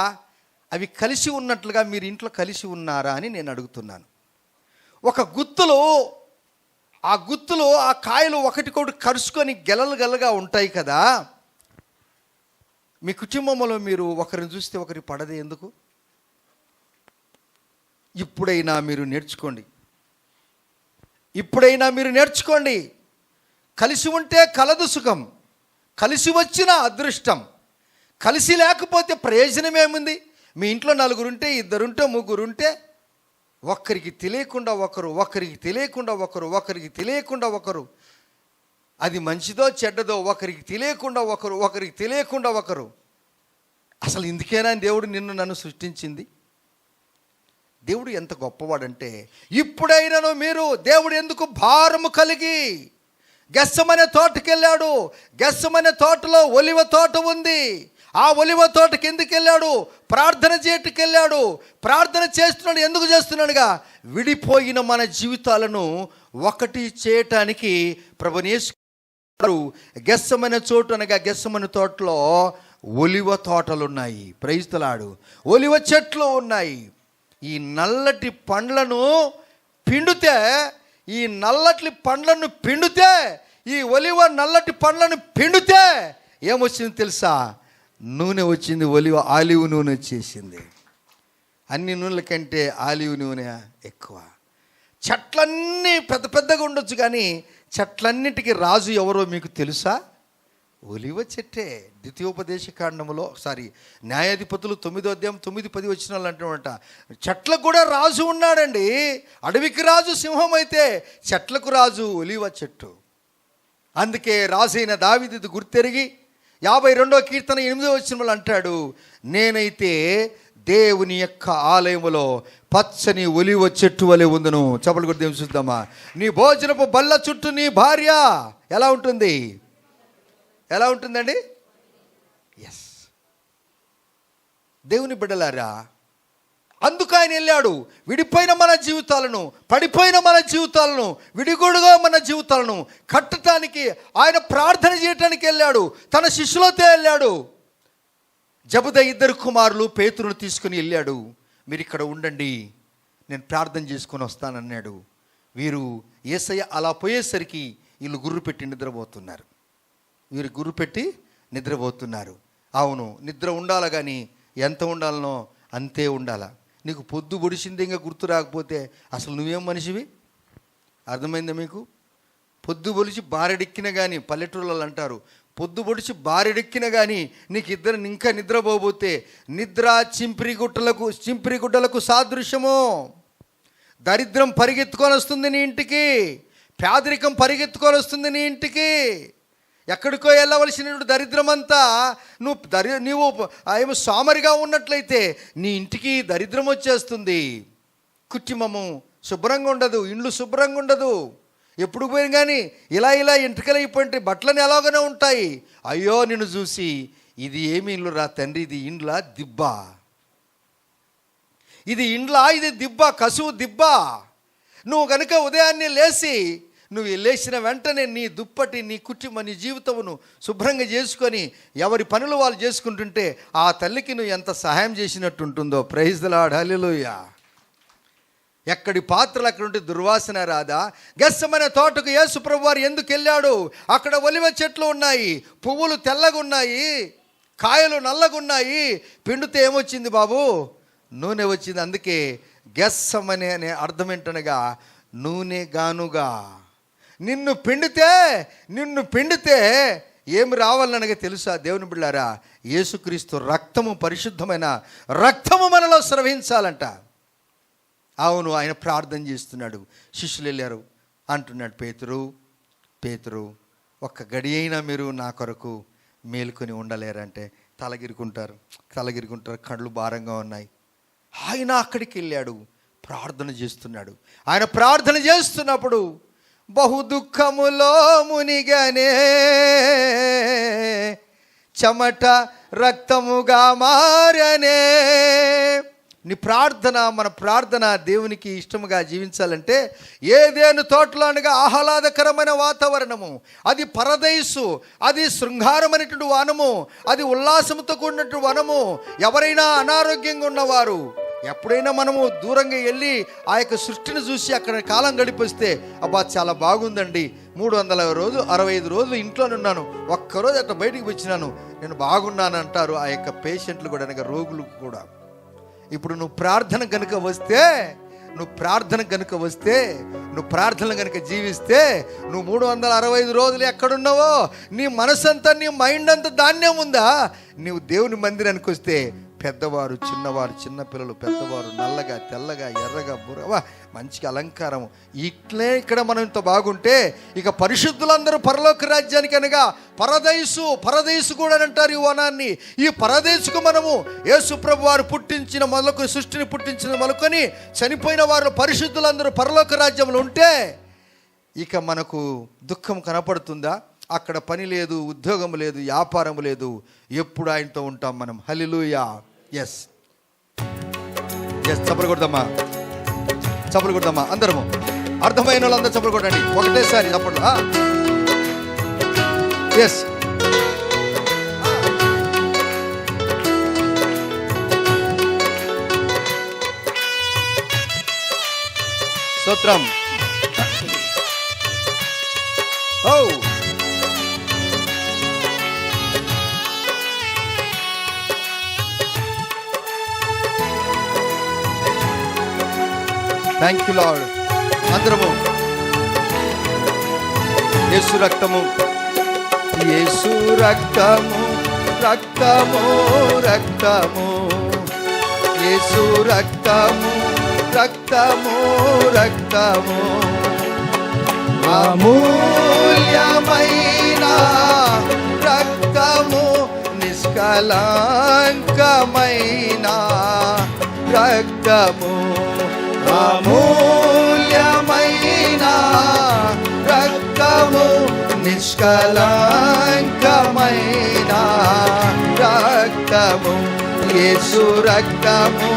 అవి కలిసి ఉన్నట్లుగా మీరు ఇంట్లో కలిసి ఉన్నారా అని నేను అడుగుతున్నాను. ఒక గుత్తులు, ఆ కాయలు ఒకటికొకటి కరుచుకొని గెలలుగా ఉంటాయి కదా. మీ కుటుంబంలో మీరు ఒకరిని చూస్తే ఒకరి పడదే ఎందుకు? ఇప్పుడైనా మీరు నేర్చుకోండి. కలిసి ఉంటే కలదు సుఖం, కలిసి వచ్చిన అదృష్టం. కలిసి లేకపోతే ప్రయోజనం ఏముంది? మీ ఇంట్లో 4 ఉంటే, 2 ఉంటే, 3 ఉంటే, ఒకరికి తెలియకుండా ఒకరు, అది మంచిదో చెడ్డదో ఒకరికి తెలియకుండా ఒకరు. అసలు ఇందుకేనా దేవుడు నన్ను సృష్టించింది? దేవుడు ఎంత గొప్పవాడంటే, ఇప్పుడైనాను మీరు దేవుడు ఎందుకు భారము కలిగి గెస్సమనే తోటకి వెళ్ళాడు. గెస్సమనే తోటలో ఒలివ తోట ఉంది. ఆ ఒలివ తోటకి ఎందుకు వెళ్ళాడు? ప్రార్థన చేయటానికి వెళ్ళాడు. ప్రార్థన చేస్తున్నాడు. ఎందుకు చేస్తున్నాడుగా? విడిపోయిన మన జీవితాలను ఒకటి చేయటానికి ప్రభువైన యేసు గెస్సమనే చోటు అనగా గెస్సమనే తోటలో ఒలివ తోటలు ఉన్నాయి. Praise the lord. ఒలివ చెట్లు ఉన్నాయి. ఈ నల్లటి పండ్లను పిండితే, ఈ ఒలివ నల్లటి పండ్లను పిండితే ఏమొచ్చింది తెలుసా? నూనె వచ్చింది. ఆలివ్ నూనె వచ్చేసింది. అన్ని నూనెల కంటే ఆలివ్ నూనె ఎక్కువ. చెట్లన్నీ పెద్దగా ఉండొచ్చు, కానీ చెట్లన్నిటికీ రాజు ఎవరో మీకు తెలుసా? ఒలివ చెట్టే. ద్వితీయోపదేశకాండములో న్యాయాధిపతులు 9వ అధ్యాయం 9-10 వచనాలు అంటామంట. చెట్లకు కూడా రాజు ఉన్నాడండి. అడవికి రాజు సింహం అయితే చెట్లకు రాజు ఒలివ చెట్టు. అందుకే రాజైన దావీదు గుర్తెరిగి 52వ కీర్తన 8వ వచనంలో అంటాడు, నేనైతే దేవుని యొక్క ఆలయములో పచ్చని ఒలివ చెట్టు వలె ఉందును. చప్పట్లు కొట్టి దేవుని చూద్దామా. నీ భోజనపు బల్ల చుట్టూ నీ భార్య ఎలా ఉంటుందండి? ఎస్, దేవుని బిడ్డలారా, అందుకు ఆయన వెళ్ళాడు. విడిపోయిన మన జీవితాలను, పడిపోయిన మన జీవితాలను, విడిగొడుగా మన జీవితాలను కట్టడానికి ఆయన ప్రార్థన చేయటానికి వెళ్ళాడు. తన శిష్యులతో వెళ్ళాడు. జబుద 2 కుమారులు పేతురును తీసుకుని వెళ్ళాడు. మీరు ఇక్కడ ఉండండి, నేను ప్రార్థన చేసుకొని వస్తానన్నాడు. వీరు యేసయ్య అలా పోయేసరికి వీళ్ళు గుర్రు పెట్టి నిద్రపోతున్నారు. అవును, నిద్ర ఉండాలి, కానీ ఎంత ఉండాలనో అంతే ఉండాలా. నీకు పొద్దు పొడిచింది ఇంకా గుర్తు రాకపోతే అసలు నువ్వేం మనిషివి? అర్థమైందా మీకు? పొద్దు పొడిచి బారెడెక్కిన కానీ, పల్లెటూళ్ళలో అంటారు, పొద్దు పొడిచి బారెడెక్కిన కానీ నీకు ఇంకా నిద్రపోతే నిద్ర చింపిరి గుడ్డలకు సాదృశ్యము. దరిద్రం పరిగెత్తుకొని వస్తుంది నీ ఇంటికి, పేదరికం పరిగెత్తుకొని వస్తుంది నీ ఇంటికి. ఎక్కడికో వెళ్ళవలసిన దరిద్రమంతా నీవు ఏమో సోమరిగా ఉన్నట్లయితే నీ ఇంటికి దరిద్రం వచ్చేస్తుంది. కుటుంబము శుభ్రంగా ఉండదు, ఇండ్లు శుభ్రంగా ఉండదు. ఎప్పుడు పోయిన కానీ ఇలా ఎంట్రుకలు అయిపోయింటే బట్టలని ఎలాగనే ఉంటాయి. అయ్యో నిన్ను చూసి ఇది ఏమి ఇల్లు రా తండ్రి, ఇది ఇండ్ల దిబ్బ, ఇది ఇండ్ల ఇది దిబ్బ, కసువు దిబ్బ. నువ్వు కనుక ఉదయాన్నే నువ్వు లేచిన వెంటనే నీ దుప్పటి, నీ కుటుంబం, నీ జీవితమును శుభ్రంగా చేసుకొని ఎవరి పనులు వాళ్ళు చేసుకుంటుంటే ఆ తల్లికి నువ్వు ఎంత సహాయం చేసినట్టు ఉంటుందో. ప్రైజ్ ది లార్డ్, హల్లెలూయా. ఎక్కడి పాత్రలు అక్కడ ఉంటే దుర్వాసన రాదా? గెస్సమనే తోటకు యేసు ప్రభువారు ఎందుకు వెళ్ళాడు? అక్కడ ఒలివ చెట్లు ఉన్నాయి, పువ్వులు తెల్లగా ఉన్నాయి, కాయలు నల్లగా ఉన్నాయి. పిండితే ఏమొచ్చింది బాబు? నూనె వచ్చింది. అందుకే గెస్సమనే అనే అర్థం ఏంటనగా నూనె గానుగా. నిన్ను పిండితే ఏమి రావాలనగా తెలుసా దేవుని బిడ్డారా? యేసుక్రీస్తు రక్తము, పరిశుద్ధమైన రక్తము మనలో స్రవించాలంట. అవును, ఆయన ప్రార్థన చేస్తున్నాడు. శిష్యులు వెళ్ళారు. అంటున్నాడు పేతురు ఒక్క గడి అయినా మీరు నా కొరకు మేలుకొని ఉండలేరంటే తలగిరుకుంటారు, కళ్ళు భారంగా ఉన్నాయి. ఆయన అక్కడికి వెళ్ళాడు, ప్రార్థన చేస్తున్నాడు. ఆయన ప్రార్థన చేస్తున్నప్పుడు బహు దుఃఖములో మునిగనే, చెమట రక్తముగా మారనే. నీ ప్రార్థన, మన ప్రార్థన దేవునికి ఇష్టముగా జీవించాలంటే ఏదేను తోటలో అనగా ఆహ్లాదకరమైన వాతావరణము, అది పరదైసు, అది శృంగారమైనటువంటి వనము, అది ఉల్లాసంతో కూడినటువంటి వనము. ఎవరైనా అనారోగ్యంగా ఉన్నవారు ఎప్పుడైనా మనము దూరంగా వెళ్ళి ఆ యొక్క సృష్టిని చూసి అక్కడ కాలం గడిపిస్తే అబ్బా చాలా బాగుందండి, 365 రోజులు ఇంట్లోనే ఉన్నాను, ఒక్కరోజు అట్లా బయటికి వచ్చినాను, నేను బాగున్నాను అంటారు ఆ యొక్క పేషెంట్లు కూడా, అనగా రోగులు కూడా. ఇప్పుడు నువ్వు ప్రార్థన కనుక వస్తే, నువ్వు ప్రార్థన కనుక జీవిస్తే, నువ్వు 365 రోజులు ఎక్కడున్నావో నీ మనసంతా, నీ మైండ్ అంతా దాన్నే ఉందా? నువ్వు దేవుని మందిరానికి వస్తే పెద్దవారు, చిన్నవారు, చిన్నపిల్లలు, పెద్దవారు, నల్లగా, తెల్లగా, ఎర్రగా, బుర్రవా, మంచి అలంకారం. ఇక్కడ మనం ఇంత బాగుంటే ఇక పరిశుద్ధులందరూ పరలోక రాజ్యానికి, అనగా పరదైసు కూడా అంటారు ఈ వనాన్ని. ఈ పరదైసుకు మనము యేసు ప్రభు వారు సృష్టిని పుట్టించిన మొదలుకొని చనిపోయిన వారు పరిశుద్ధులందరూ పరలోక రాజ్యంలో ఉంటే ఇక మనకు దుఃఖం కనపడుతుందా? అక్కడ పని లేదు, ఉద్యోగం లేదు, వ్యాపారం లేదు, ఎప్పుడు ఆయనతో ఉంటాం మనం. హల్లెలూయా. ఎస్ చప్పలు కొడదామా అందరము? అర్థమైన వాళ్ళందరూ చప్పలు కొట్టండి ఒకటేసారి చప్పట్లు. ఎస్ స్తోత్రం. Thank you lord. అందరము యేసు రక్తము, యేసు రక్తము, రక్తము, రక్తము, యేసు రక్తము, రక్తము, రక్తము, అమూల్యమైన రక్తము, నిష్కలంకమైన రక్తము, అమూల్యమైన రక్తము, నిష్కలంకమైన రక్తము, యేసు రక్తము,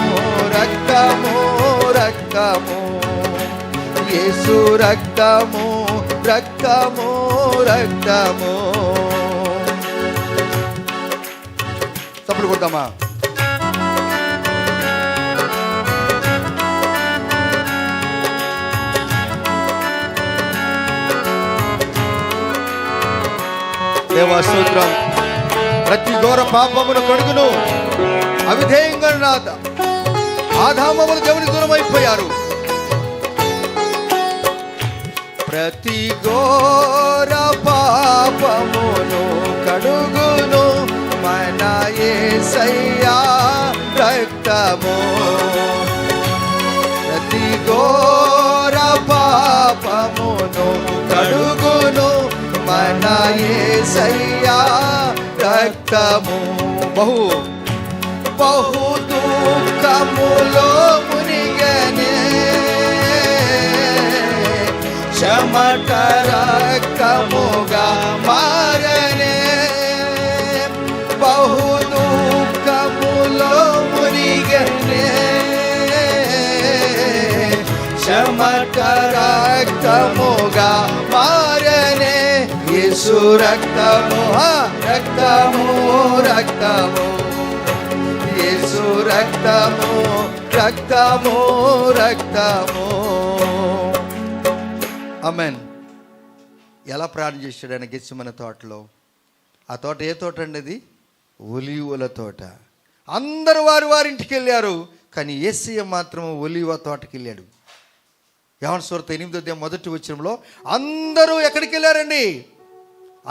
రక్తము, రక్తము, యేసు రక్తము, రక్తము, రక్తము. చప్పుడు కొడతామా? దేవా స్తోత్రం. ప్రతి ఘోర పాపమును కడుగును, అవిధేయంగా ఆదామములు దేవుని దూరం అయిపోయారు. ప్రతి ఘోర పాపమును కడుగును మన యేసయ్యా రక్తము. ప్రతి ఘోర పాపమును కడుగును మన యేసయ్యా రక్తము. బహు బహు దుఃఖములో మునిగనే, చెమట రక్తముగా మారనే. బహు దుఃఖములో మునిగనే, చెమట రక్తముగా మారనే. యేసు రక్తము, రక్తము రక్తము, యేసు రక్తము రక్తము రక్తము. ఆమేన్. ఎలా ప్రార్థన చేశాడు ఆయన గెత్సేమనే తోటలో? ఆ తోట ఏ తోట అండి? అది ఒలీవల తోట. అందరూ వారింటికి వెళ్ళారు, కానీ యేసయ్య మాత్రం ఒలీవ తోటకి వెళ్ళాడు. యోహాను సువార్త 8వ అధ్యాయం మొదటి వచనంలో అందరూ ఎక్కడికి వెళ్ళారండి?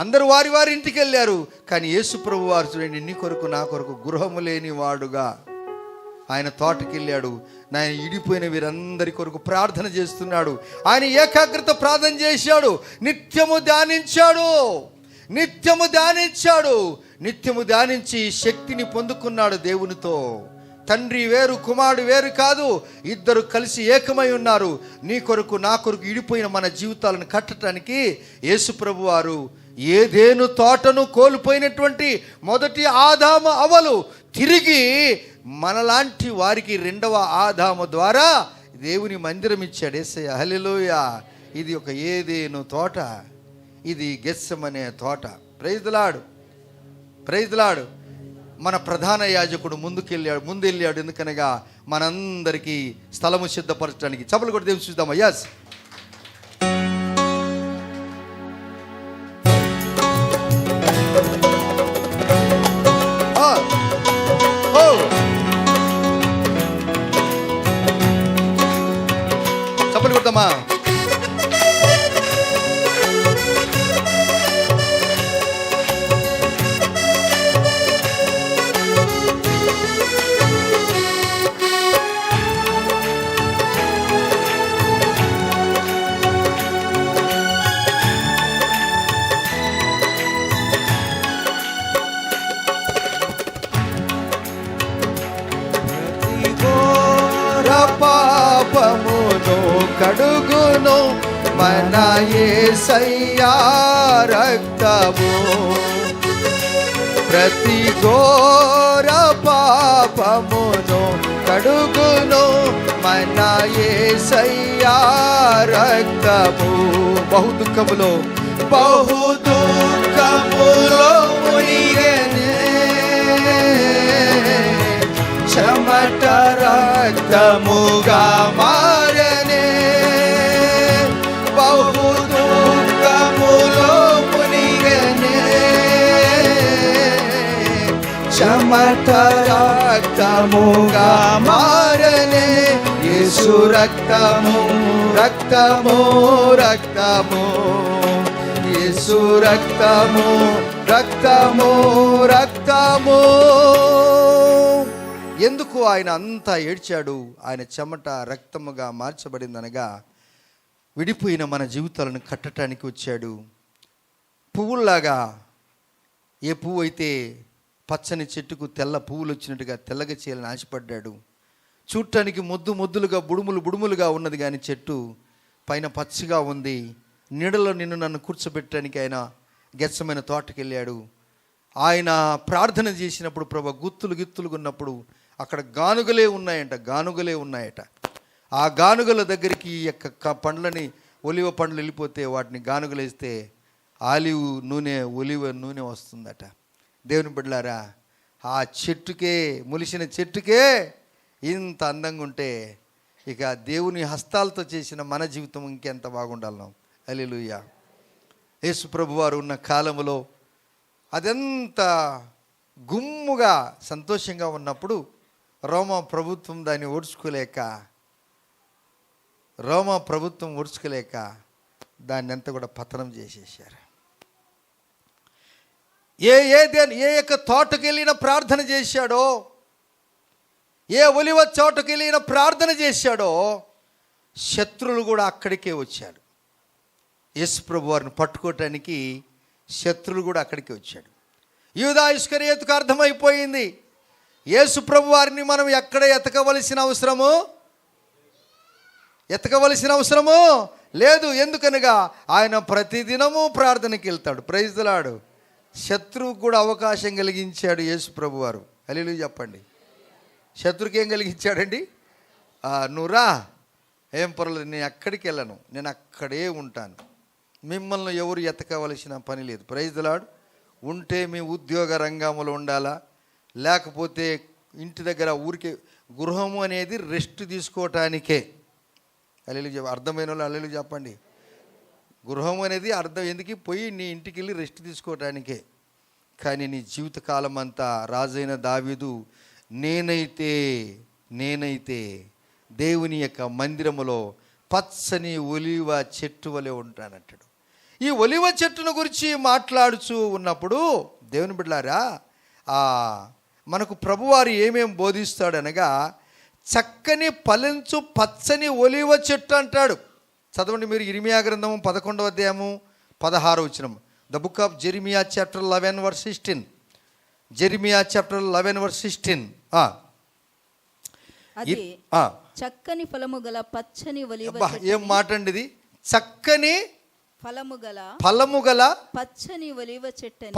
అందరూ వారి ఇంటికి వెళ్ళారు, కానీ యేసు ప్రభు వారు చూడండి, నీ కొరకు నా కొరకు గృహము లేని వాడుగా ఆయన తోటకి వెళ్ళాడు. ఆయన ఇడిపోయిన వీరందరి కొరకు ప్రార్థన చేస్తున్నాడు. ఆయన ఏకాగ్రత ప్రార్థన చేశాడు, నిత్యము ధ్యానించాడు, నిత్యము ధ్యానించాడు, నిత్యము ధ్యానించి శక్తిని పొందుకున్నాడు దేవునితో. తండ్రి వేరు, కుమారుడు వేరు కాదు, ఇద్దరు కలిసి ఏకమై ఉన్నారు. నీ కొరకు నా కొరకు ఇడిపోయిన మన జీవితాలను కట్టడానికి యేసు ప్రభు వారు ఏదేను తోటను కోల్పోయినటువంటి మొదటి ఆదాము అవలు తిరిగి మనలాంటి వారికి రెండవ ఆదాము ద్వారా దేవుని మందిరం ఇచ్చాడు యేసయ్య. హల్లెలూయా. ఇది ఒక ఏదేను తోట, ఇది గెత్సేమనే తోట. Praise the lord, praise the lord. మన ప్రధాన యాజకుడు ముందెళ్ళాడు. ఎందుకనగా మనందరికీ స్థలము సిద్ధపరచడానికి. చప్పలు కూడా దేవుని చూద్దామా? యస్. చప్పలు కొడతామా? పాపమును కడుగును మన యేసయ్యా రక్తము. ప్రతి ఘోర పాపమును కడుగును మన యేసయ్యా రక్తము. బహు దుఃఖములో మునిగెనే, చెమట రక్తముగా మారనే. బహు దుఃఖములో మునిగనే, చెమట రక్తముగా మారనే. యేసు రక్తము రక్తము రక్తము, యేసు రక్తము రక్తము రక్తము. ఎందుకు ఆయన అంతా ఏడ్చాడు? ఆయన చెమట రక్తముగా మార్చబడిందనగా విడిపోయిన మన జీవితాలను కట్టడానికి వచ్చాడు. పువ్వుల్లాగా, ఏ పువ్వు అయితే పచ్చని చెట్టుకు తెల్ల పువ్వులు వచ్చినట్టుగా తెల్లగా చేయాలని ఆశపడ్డాడు. చూడటానికి మొద్దులుగా బుడుములుగా ఉన్నది, కానీ చెట్టు పైన పచ్చిగా ఉంది. నీడలో నన్ను కూర్చోబెట్టడానికి ఆయన గెత్సేమనే తోటకి వెళ్ళాడు. ఆయన ప్రార్థన చేసినప్పుడు ప్రభు గిత్తులుగా ఉన్నప్పుడు అక్కడ గానుగలే ఉన్నాయట. ఆ గానుగల దగ్గరికి పండ్లని, ఒలివ పండ్లు వెళ్ళిపోతే వాటిని గానుగలేస్తే ఆలివ్ నూనె, ఒలివ నూనె వస్తుందట. దేవుని బిడ్డలారా, ఆ చెట్టుకే, మొలిసిన చెట్టుకే ఇంత అందంగా ఉంటే ఇక దేవుని హస్తాలతో చేసిన మన జీవితం ఇంకెంత బాగుండాలి. హల్లెలూయా. యేసు ప్రభువారు ఉన్న కాలములో అదెంత గుమ్ముగా సంతోషంగా ఉన్నప్పుడు రోమా ప్రభుత్వం దాన్ని ఓడ్చుకోలేక దాన్ని అంతా కూడా పతనం చేసేసారు. ఏ యొక్క తోటకి వెళ్ళిన ప్రార్థన చేశాడో, ఏ ఒలివ చోటకి వెళ్ళిన ప్రార్థన చేశాడో, శత్రువులు కూడా అక్కడికే వచ్చాడు. యేసు ప్రభు వారిని పట్టుకోవటానికి శత్రువులు కూడా అక్కడికి వచ్చాడు. యూదా ఇస్కరియోతుకు అర్థమైపోయింది, యేసు ప్రభు వారిని మనం ఎక్కడ ఎతకవలసిన అవసరము లేదు. ఎందుకనగా ఆయన ప్రతిదినము ప్రార్థనకి వెళ్తాడు. Praise the lord. శత్రువుకు కూడా అవకాశం కలిగించాడు యేసు ప్రభు వారు. హల్లెలూయా చెప్పండి. శత్రువుకి ఏం కలిగించాడండి? నువ్వు రా, ఏం పర్వాలేదు, నేను ఎక్కడికి వెళ్ళను, నేను అక్కడే ఉంటాను, మిమ్మల్ని ఎవరు ఎతకవలసిన పని లేదు. Praise the lord. ఉంటే మీ ఉద్యోగ రంగంలో ఉండాలా, లేకపోతే ఇంటి దగ్గర ఊరికే, గృహము అనేది రెస్ట్ తీసుకోవటానికే. హల్లెలూయా. అర్థమైన వాళ్ళు హల్లెలూయా చెప్పండి. గృహం అనేది అర్థం ఎందుకు? పోయి నీ ఇంటికి వెళ్ళి రెస్ట్ తీసుకోవటానికే. కానీ నీ జీవితకాలం అంతా రాజైన దావీదు నేనైతే దేవుని యొక్క మందిరములో పచ్చని ఒలివ చెట్టు వలె ఉంటానంటాడు. ఈ ఒలివ చెట్టును గురించి మాట్లాడుచూ ఉన్నప్పుడు దేవుని బిడ్డలారా, మనకు ప్రభువారు ఏమేం బోధిస్తాడనగా, చక్కని ఫలించు పచ్చని ఒలివ చెట్టు అంటాడు. చదవండి మీరు ఇర్మియా గ్రంథము 11వ అధ్యాయము 16వ వచనం. The book of Jeremiah chapter 11 verse 16. Jeremiah chapter 11 verse 16. అది చక్కని ఫలము గల పచ్చని ఒలివ ఏం మాట అండి ఇది? చక్కని ఫలము గల పచ్చని ఒలివ చెట్టని,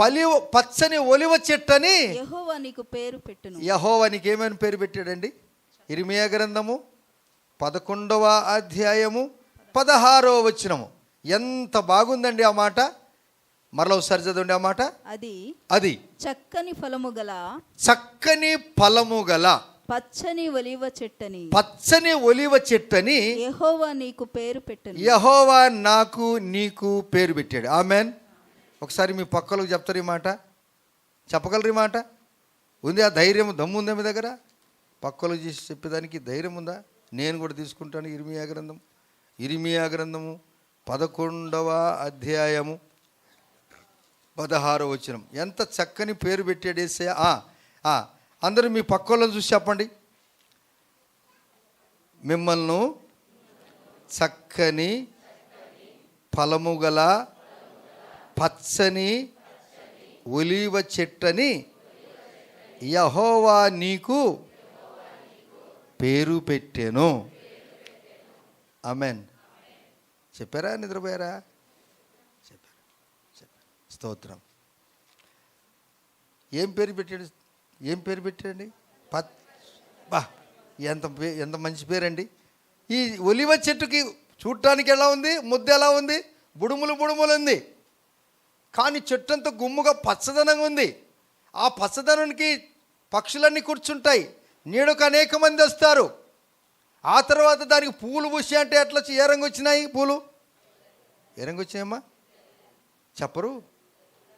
పచ్చని ఒలివ చెట్టని యెహోవా నీకు పేరు పెట్టును. యెహోవా నీకు ఏమని పేరు పెట్టాడండి? ఇర్మియా గ్రంథము 11వ అధ్యాయము 16వ వచనము. ఎంత బాగుందండి ఆ మాట. మరలా ఒకసారి చదవండి ఆ మాట. అది చక్కని ఫలము గల పచ్చని ఒలివ చెట్టని యెహోవా నీకు పేరు పెట్టును. యెహోవా నాకు నీకు పేరు పెట్టాడు. ఆమేన్. ఒకసారి మీ పక్కలకు చెప్తారు ఈ మాట, చెప్పగలరు ఈ మాట? ఉంది ఆ ధైర్యం, దమ్ము ఉందా మీ దగ్గర? పక్కలు చేసి చెప్పేదానికి ధైర్యం ఉందా? నేను కూడా తీసుకుంటాను. ఇర్మియా గ్రంథము 11వ అధ్యాయము 16వ వచనం. ఎంత చక్కని పేరు పెట్టాడు యేసయ్య. అందరూ మీ పక్కలను చూసి చెప్పండి, మిమ్మల్ని చక్కని ఫలము గల పచ్చని ఒలీవ చెట్టని యెహోవా నీకు పేరు పెట్టెను. ఆమేన్. చెప్పారా? నిద్రపోయారా? చెప్పారు. స్తోత్రం. ఏం పేరు పెట్టాడండి? ఎంత మంచి పేరండి. ఈ ఒలివ చెట్టుకి చూడటానికి ఎలా ఉంది? ముద్ద ఎలా ఉంది? బుడుములు ఉంది. కానీ చెట్టు అంతా గుమ్ముగా పచ్చదనంగా ఉంది. ఆ పచ్చదనానికి పక్షులన్నీ కూర్చుంటాయి, నీడకు అనేక మంది వస్తారు. ఆ తర్వాత దానికి పూలు పూసి అంటే ఎట్లా, ఏ రంగు వచ్చినాయి పూలు? ఏ రంగు వచ్చినాయమ్మా? చెప్పరు.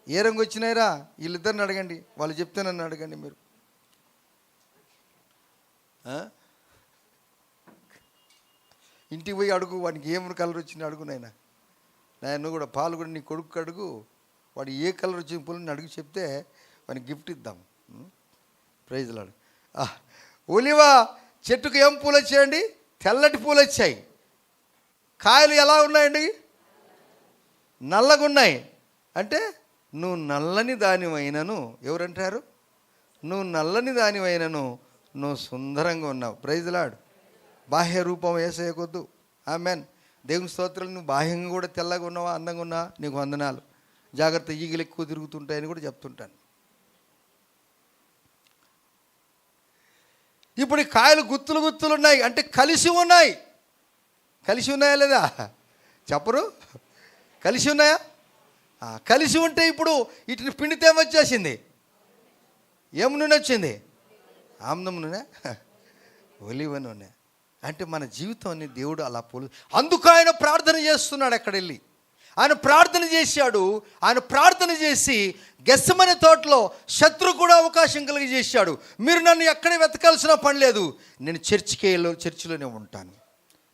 ఏ రంగు వచ్చినాయిరా? వీళ్ళిద్దరిని అడగండి, వాళ్ళు చెప్తే నన్ను అడగండి మీరు. ఇంటికి పోయి అడుగు, వాడికి ఏం కలర్ వచ్చింది అడుగు. నాయన కూడా పాలు కూడా నీ కొడుకు అడుగు, వాడు ఏ కలర్ వచ్చిన పూలని అడుగు, చెప్తే వాడికి గిఫ్ట్ ఇద్దాం. Praise lord. ఒలివ చెట్టుకు ఏం పూలు వచ్చాయండి? తెల్లటి పూలు వచ్చాయి. కాయలు ఎలా ఉన్నాయండి? నల్లగా ఉన్నాయి. అంటే నువ్వు నల్లని దానివైనను, ఎవరంటారు? నువ్వు నల్లని దానివైనను నువ్వు సుందరంగా ఉన్నావు. Praise lord. బాహ్య రూపం వేసేయకొద్దు. ఆమేన్. దేవుని స్తోత్రాలు. నువ్వు బాహ్యంగా కూడా తెల్లగా ఉన్నావా, అందంగా ఉన్నావా, నీకు వందనాలు. జాగ్రత్త, ఈగలు ఎక్కువ తిరుగుతుంటాయని కూడా చెప్తుంటాను. ఇప్పుడు ఈ కాయలు గుత్తులు ఉన్నాయి, అంటే కలిసి ఉన్నాయి. కలిసి ఉన్నాయా లేదా? చెప్పరు. కలిసి ఉన్నాయా? కలిసి ఉంటే ఇప్పుడు వీటిని పిండితే ఏమొచ్చేసింది? ఏం నూనె వచ్చింది? ఆమ్లం నూనె, ఒలివ నూనె. అంటే మన జీవితాన్ని దేవుడు అలా అందుకు ఆయన ప్రార్థన చేస్తున్నాడు. అక్కడ వెళ్ళి ఆయన ప్రార్థన చేశాడు. ఆయన ప్రార్థన చేసి గెత్సెమనే తోటలో శత్రు కూడా అవకాశం కలిగజేశాడు. మీరు నన్ను ఎక్కడ వెతకాల్సిన పని లేదు, నేను చర్చిలోనే ఉంటాను,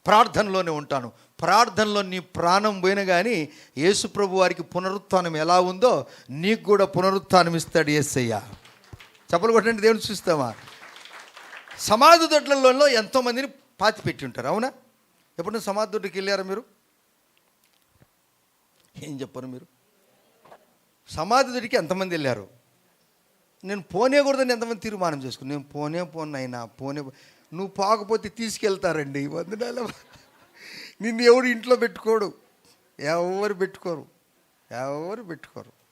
ప్రార్థనలోనే ఉంటాను. ప్రార్థనలో నీ ప్రాణం పోయినా కానీ యేసు ప్రభు వారికి పునరుత్థానం ఎలా ఉందో నీకు కూడా పునరుత్థానం ఇస్తాడు యేసయ్య. చప్పలు కొట్టండి, దేవుని చూస్తామా? సమాధి దొడ్లలో ఎంతోమందిని పాతి పెట్టి ఉంటారు, అవునా? ఎప్పుడైనా సమాధి దొడ్డికి వెళ్ళారా మీరు? ఏం చెప్పరు మీరు? సమాధి దగ్గరికి ఎంతమంది వెళ్ళారు? నేను పోనేకూడదని ఎంతమంది తీర్మానం చేసుకుని, నేను పోను అయినా నువ్వు పోకపోతే తీసుకెళ్తారండి. వందనాలు. నిన్ను ఎవడు ఇంట్లో పెట్టుకోడు, ఎవరు పెట్టుకోరు.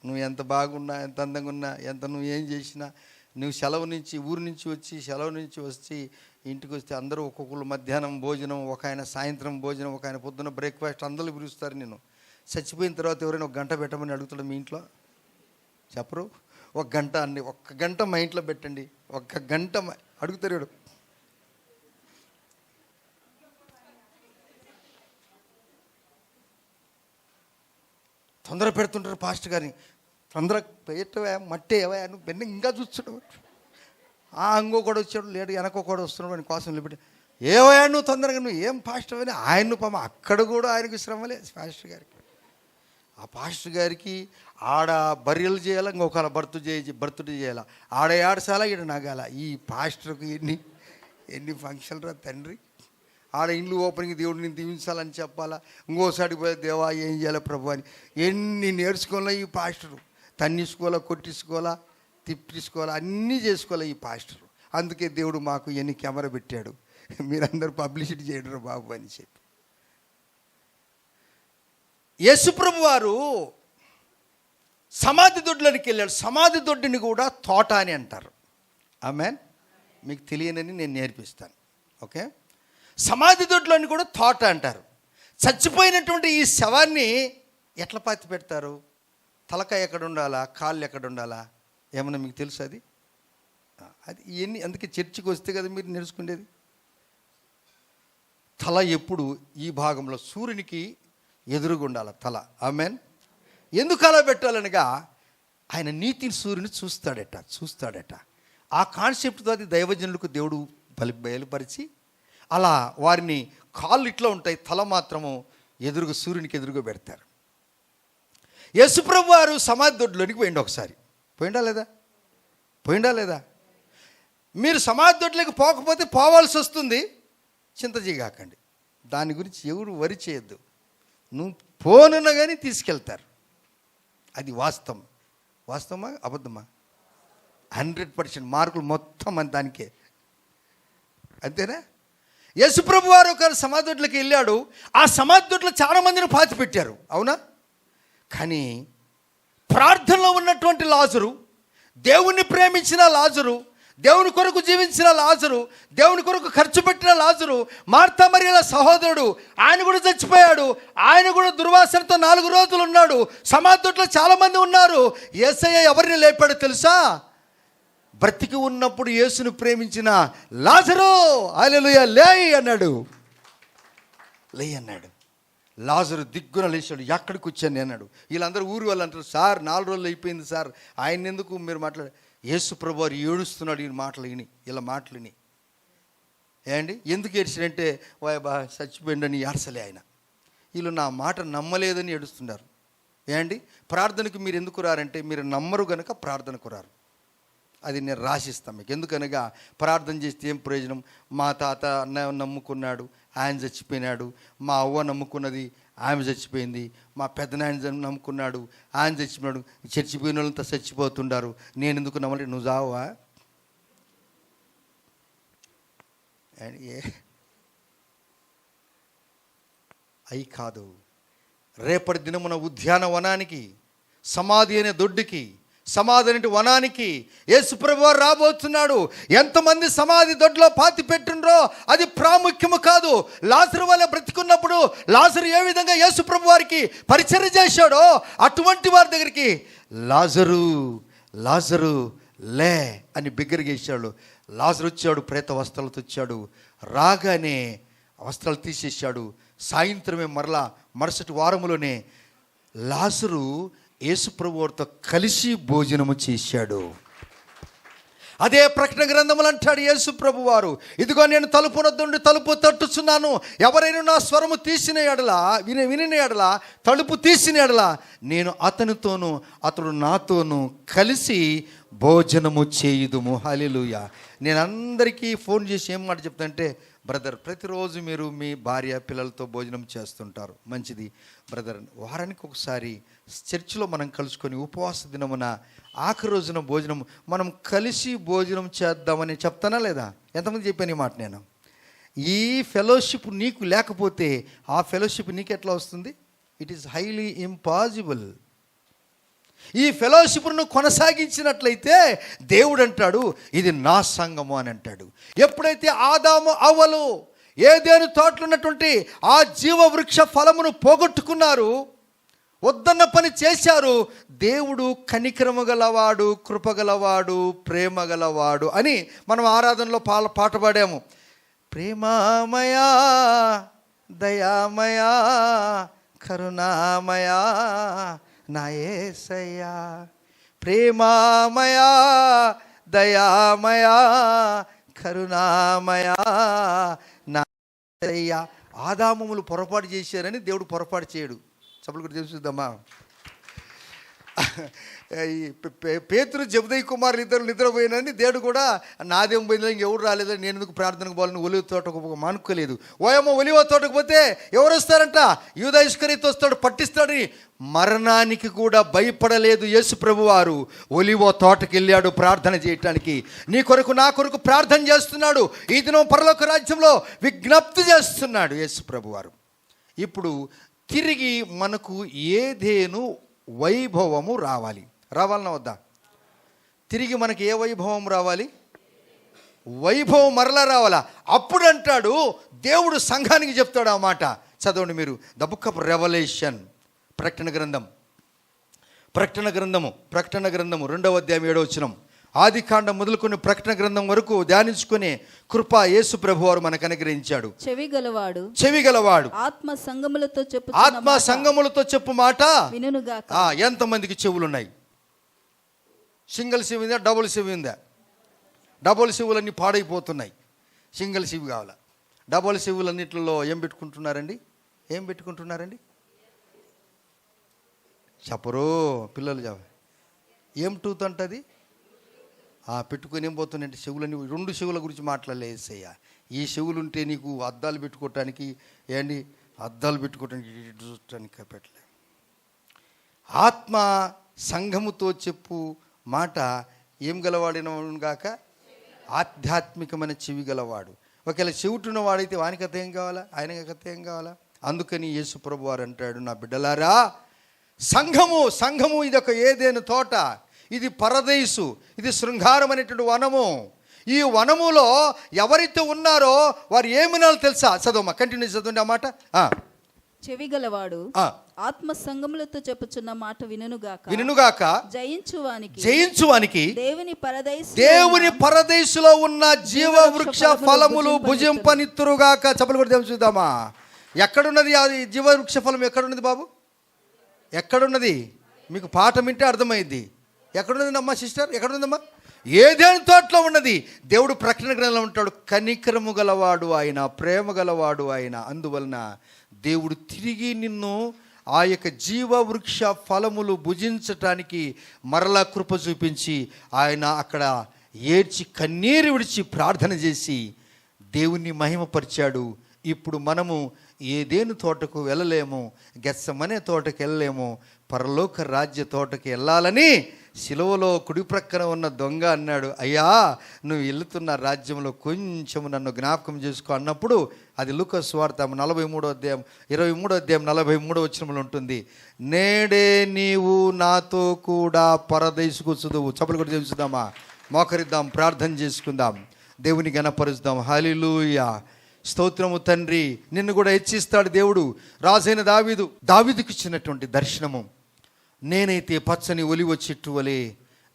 నువ్వు ఎంత బాగున్నా, ఎంత అందంగా ఉన్నా, ఎంత నువ్వు ఏం చేసినా, నువ్వు ఊరి నుంచి వచ్చి ఇంటికి వస్తే అందరూ ఒక్కొక్కరు మధ్యాహ్నం భోజనం, ఒక ఆయన సాయంత్రం భోజనం, ఒక ఆయన పొద్దున్న బ్రేక్ఫాస్ట్, అందరూ పిలుస్తారు. నేను చచ్చిపోయిన తర్వాత ఎవరైనా ఒక గంట పెట్టమని అడుగుతాడు మీ ఇంట్లో? చెప్పరు. ఒక గంట మా ఇంట్లో పెట్టండి, ఒక్క గంట అడుగుతారు. తొందర పెడుతుంటారు పాస్టర్ గారిని. తొందర పెట్టవా, మట్టేవా, నువ్వు పెన్ను ఇంకా చూస్తున్నావు. అంగో కూడా వచ్చాడు, లేడు వెనకో కూడా వస్తున్నాడు అని కోసం నిలబెట్టి, ఏవయా నువ్వు తొందరగా, నువ్వు ఏం పాస్టర్ అని ఆయన్ను అక్కడ కూడా ఆయనకు శ్రమలే పాస్టర్ గారికి. ఆ పాస్టర్ గారికి ఆడ బర్రెలు చేయాలా, ఇంకొక బర్త్డే చేయాలా, ఆడ ఏడసాలా, ఈడ నగాల. ఈ పాస్టర్కి ఎన్ని ఫంక్షన్లు రా తండ్రి. ఆడ ఇండ్లు ఓపెనింగ్ దేవుడిని దీవించాలని చెప్పాలా, ఇంకోసారి పోయి దేవా ఏం చేయాలి ప్రభు అని ఎన్ని నేర్చుకోవాలా ఈ పాస్టరు. తన్నిసుకోవాలా, కొట్టించుకోవాలా, తిప్పించుకోవాలా, అన్నీ చేసుకోవాలా ఈ పాస్టరు. అందుకే దేవుడు మాకు ఎన్ని కెమెరా పెట్టాడు, మీరందరూ పబ్లిసిటీ చేయడరు బాబు అని చెప్పి. యేసుప్రభు వారు సమాధి దొడ్లోనికి వెళ్ళాడు. సమాధి దొడ్డిని కూడా తోట అని అంటారు. ఆమేన్. మీకు తెలియనని నేను నేర్పిస్తాను. ఓకే, సమాధి దొడ్లోని కూడా తోట అంటారు. చచ్చిపోయినటువంటి ఈ శవాన్ని ఎట్లా పాతి పెడతారు? తలకాయ ఎక్కడ ఉండాలా, కాళ్ళు ఎక్కడ ఉండాలా, ఏమన్నా మీకు తెలుసు? అది ఇవన్నీ అందుకే చర్చికి వస్తే కదా మీరు నేర్చుకునేది. తల ఎప్పుడు ఈ భాగంలో సూర్యునికి ఎదురుగా ఉండాలి తల. ఆమేన్. ఎందుకు అలా పెట్టాలనగా ఆయన నీతిని సూర్యుని చూస్తాడట. ఆ కాన్సెప్ట్తో అది దైవజనులకు దేవుడు బయలుపరిచి అలా వారిని కాళ్ళు ఇట్లా ఉంటాయి, తల మాత్రము ఎదురుగా సూర్యునికి ఎదురుగా పెడతారు. యేసుప్రభు వారు సమాధి దొడ్లోనికి పోయిండు ఒకసారి. పోయిండా లేదా? మీరు సమాధి దొడ్లోకి పోకపోతే పోవాల్సి వస్తుంది. చింత చేయగాకండి, దాని గురించి ఎవరు వరి చేయొద్దు. నువ్వు పోనున్నా కానీ తీసుకెళ్తారు. అది వాస్తవమా అబద్ధమా? 100% మార్కులు మొత్తం అని దానికే. అంతేనా? యేసుప్రభు వారు ఒక సమాధి దొడ్లోకి వెళ్ళాడు. ఆ సమాధి దొడ్లో చాలా మందిని పాతి పెట్టారు, అవునా? కానీ ప్రార్థనలో ఉన్నటువంటి లాజరు, దేవుణ్ణి ప్రేమించిన లాజరు, దేవుని కొరకు జీవించిన లాజరు, దేవుని కొరకు ఖర్చు పెట్టిన లాజరు, మార్తా మరియల సహోదరుడు, ఆయన కూడా చచ్చిపోయాడు. ఆయన కూడా దుర్వాసనతో 4 రోజులు ఉన్నాడు. సమాధి దొడ్లో చాలామంది ఉన్నారు. యేసయ్య ఎవరిని లేపాడో తెలుసా? బ్రతికి ఉన్నప్పుడు యేసును ప్రేమించిన లాజరు, హల్లెలూయా, లేయ్ అన్నాడు. లాజరు దిగ్గున లేచాడు. ఎక్కడికి వచ్చాను అన్నాడు. వీళ్ళందరూ ఊరి వాళ్ళు అంటారు, సార్ 4 రోజులు అయిపోయింది సార్, ఆయన ఎందుకు మీరు మాట్లాడారు? యేసు ప్రభు వారు ఏడుస్తున్నాడు. ఈ మాటలు విని ఏండి ఎందుకు ఏడ్చాడంటే చచ్చిపోయిండని ఏడ్చలే ఆయన. వీళ్ళు నా మాట నమ్మలేదని ఏడుస్తున్నారు. ఏండి ప్రార్థనకు మీరు ఎందుకు రారంటే మీరు నమ్మరు గనక ప్రార్థనకు రారు. అది నేను రాసిస్తాను మీకు. ఎందుకనగా ప్రార్థన చేస్తే ఏం ప్రయోజనం? మా తాత నమ్ముకున్నాడు, ఆయన చచ్చిపోయినాడు. మా అవ్వ నమ్ముకున్నది, ఆమె చచ్చిపోయింది. మా పెద్దనాయన నమ్ముకున్నాడు, ఆయన చచ్చిపోయినాడు. చచ్చిపోయిన వాళ్ళంతా చచ్చిపోతుండారు, నేను ఎందుకు నమ్మలే? నువ్వు చావా? అయి కాదు. రేపటి దినమున ఉద్యానవనానికి, సమాధి అనే దొడ్డికి, సమాధి అనే వనానికి యేసుప్రభు వారు రాబోతున్నాడు. ఎంతమంది సమాధి దొడ్లో పాతి పెట్టిండ్రో అది ప్రాముఖ్యము కాదు. లాజరు వల్ల బ్రతికున్నప్పుడు లాజరు ఏ విధంగా యేసుప్రభు వారికి పరిచర్య చేశాడో అటువంటి వారి దగ్గరికి లాజరు లే అని బిగ్గరగేశాడు. లాజరు వచ్చాడు, ప్రేత వస్త్రాలతో వచ్చాడు. రాగానే వస్త్రాలు తీసేశాడు. సాయంత్రమే మరుసటి వారములోనే లాజరు యేసుప్రభు వారితో కలిసి భోజనము చేశాడు. అదే ప్రకటన గ్రంథములు అంటాడు యేసుప్రభు వారు, ఇదిగో నేను తలుపు నొద్దుండి తలుపు తట్టుచున్నాను, ఎవరైనా నా స్వరము తీసిన ఎడల వినిన ఎడల, తలుపు తీసిన ఎడల నేను అతనితోనూ అతడు నాతోనూ కలిసి భోజనము చేయుదుము. హల్లెలూయా. నేను అందరికీ ఫోన్ చేసి ఏం మాట చెప్తానంటే, బ్రదర్, ప్రతిరోజు మీరు మీ భార్య పిల్లలతో భోజనం చేస్తుంటారు, మంచిది బ్రదర్. వారానికి ఒకసారి చర్చిలో మనం కలుసుకొని ఉపవాస దినమున ఆఖరి రోజున భోజనం మనం కలిసి భోజనం చేద్దామని చెప్తానా లేదా? ఎంతమంది చెప్పాను ఈ మాట? నేను ఈ ఫెలోషిప్ నీకు లేకపోతే ఆ ఫెలోషిప్ నీకు ఎట్లా వస్తుంది? It is highly impossible. ఈ ఫెలోషిప్ను కొనసాగించినట్లయితే దేవుడు అంటాడు ఇది నా సంఘము అని అంటాడు. ఎప్పుడైతే ఆదాము అవ్వలు ఏదెను తోటలో ఉన్నటువంటి ఆ జీవవృక్ష ఫలమును పోగొట్టుకున్నారు, వద్దన్న పని చేశారు, దేవుడు కనికరము గలవాడు, కృపగలవాడు, ప్రేమ గలవాడు అని మనం ఆరాధనలో పాట పాడాము. ప్రేమామయా, దయామయా, కరుణామయా నా యేసయ్యా. ప్రేమామయా, దయామయా, కరుణామయా నా యేసయ్యా. ఆదాములు పొరపాటు చేశారని దేవుడు పొరపాటు చేయడు. చప్పట్లు కూడా తెలుసుద్దామా? పేతురు జబదయి కుమారులు ఇద్దరు నిద్రపోయినని దేవుడు కూడా నాదేం పోయిందో ఇంకెవరు రాలేదని నేను ఎందుకు ప్రార్థనకు పోవాలని ఒలివ తోటకు మానుకోలేదు. ఓయమ్మ ఒలివ తోటకు పోతే ఎవరు వస్తారంట? యూదా ఇస్కరియోతు వస్తాడు, పట్టిస్తాడని మరణానికి కూడా భయపడలేదు యేసు ప్రభువారు. ఒలివ తోటకి వెళ్ళాడు ప్రార్థన చేయటానికి. నీ కొరకు నా కొరకు ప్రార్థన చేస్తున్నాడు. ఈ దినం పరలోక రాజ్యంలో విజ్ఞప్తి చేస్తున్నాడు యేసు ప్రభువారు. ఇప్పుడు తిరిగి మనకు ఏదేను వైభవము రావాలన్నా వద్దా? తిరిగి మనకి ఏ వైభవం రావాలి? వైభవం మరలా రావాలా? అప్పుడు అంటాడు దేవుడు సంఘానికి చెప్తాడు ఆ మాట. చదవండి మీరు ద బుక్ ఆఫ్ రెవల్యూషన్, ప్రకటన గ్రంథము 2వ అధ్యాయం 7వ వచనం. ఆది కాండం మొదలుకొని ప్రకటన గ్రంథం వరకు ధ్యానించుకునే కృప యేసు ప్రభువారు మనకు అనుగ్రహించాడు. చెవి గలవాడు ఆత్మ సంగములతో చెప్పు మాట వినుగాక. ఎంతమందికి చెవులున్నాయి? సింగిల్ చెవి ఉందా? డబుల్ చెవి ఉందా? డబుల్ చెవులన్నీ పాడైపోతున్నాయి. సింగిల్ చెవి కావాలా? డబుల్ చెవులన్నింటిలో ఏం పెట్టుకుంటున్నారండి? చెప్పరు పిల్లలు. ఏం టూత్ అంటది? పెట్టుకొని ఏం పోతున్నాయంటే చెవులని. 2 చెవుల గురించి మాట్లాడలేసయ్యా. ఈ చెవులు ఉంటే నీకు అద్దాలు పెట్టుకోవటానికి చూడటానికి పెట్టలే. ఆత్మ సంఘముతో చెప్పు మాట ఏం గలవాడిన గాక? ఆధ్యాత్మికమైన చెవి గలవాడు. ఒకవేళ చెవిటున్న వాడైతే వానికి కథ ఏం కావాలా? ఆయన కథ ఏం కావాలా? అందుకని యేసు ప్రభు వారు అంటాడు, నా బిడ్డలారా, సంఘము ఇది ఒక ఏదేను తోట, ఇది పరదేశు, ఇది శృంగారం అనేటువంటి వనము. ఈ వనములో ఎవరైతే ఉన్నారో వారు ఏమినాలో తెలుసా? చదవమ్మా, కంటిన్యూ చదవండి ఆ మాట. చెవి గలవాడు ఆత్మ సంగములతో చెప్పుచున్న మాట వినుగాక. జయించువానికి దేవుని పరదేశులో ఉన్న జీవ వృక్ష ఫలములు భుజింపనిత్తురుగాక. చెప్పలు కూడా తెలుసుదామా? ఎక్కడున్నది ఆ జీవ వృక్ష ఫలం? ఎక్కడున్నది బాబు? ఎక్కడున్నది? మీకు పాఠం వింటే అర్థమైంది. ఎక్కడున్నదమ్మా సిస్టర్? ఎక్కడుందమ్మా? ఏదేను తోటలో ఉన్నది. దేవుడు ప్రకటన గ్రంథంలో ఉంటాడు, కనికరము గలవాడు ఆయన, ప్రేమ గలవాడు ఆయన. అందువలన దేవుడు తిరిగి నిన్ను ఆ యొక్క జీవ వృక్ష ఫలములు భుజించటానికి మరలా కృప చూపించి ఆయన అక్కడ ఏడ్చి కన్నీరు విడిచి ప్రార్థన చేసి దేవుణ్ణి మహిమపరిచాడు. ఇప్పుడు మనము ఏదేను తోటకు వెళ్ళలేము, గెత్సెమనే తోటకు వెళ్ళలేము, పరలోక రాజ్య తోటకి వెళ్ళాలని సిలువలో కుడి ప్రక్కన ఉన్న దొంగ అన్నాడు, అయ్యా నువ్వు వెళుతున్న రాజ్యంలో కొంచెం నన్ను జ్ఞాపకం చేసుకో అన్నప్పుడు, అది లూకా సువార్త 23వ అధ్యాయం 43వ వచనంలో ఉంటుంది. నేడే నీవు నాతో కూడా పరదేశుకు చదువు. చప్పలు కూడా తెలుసుదామా? మోకరిద్దాం, ప్రార్థన చేసుకుందాం, దేవుని గణపరుద్దాం. హల్లెలూయా, స్తోత్రము తండ్రి. నిన్ను కూడా హెచ్చిస్తాడు దేవుడు. రాజైన దావీదుకు ఇచ్చినటువంటి దర్శనము, నేనైతే పచ్చని ఒలివ చెట్టు వలె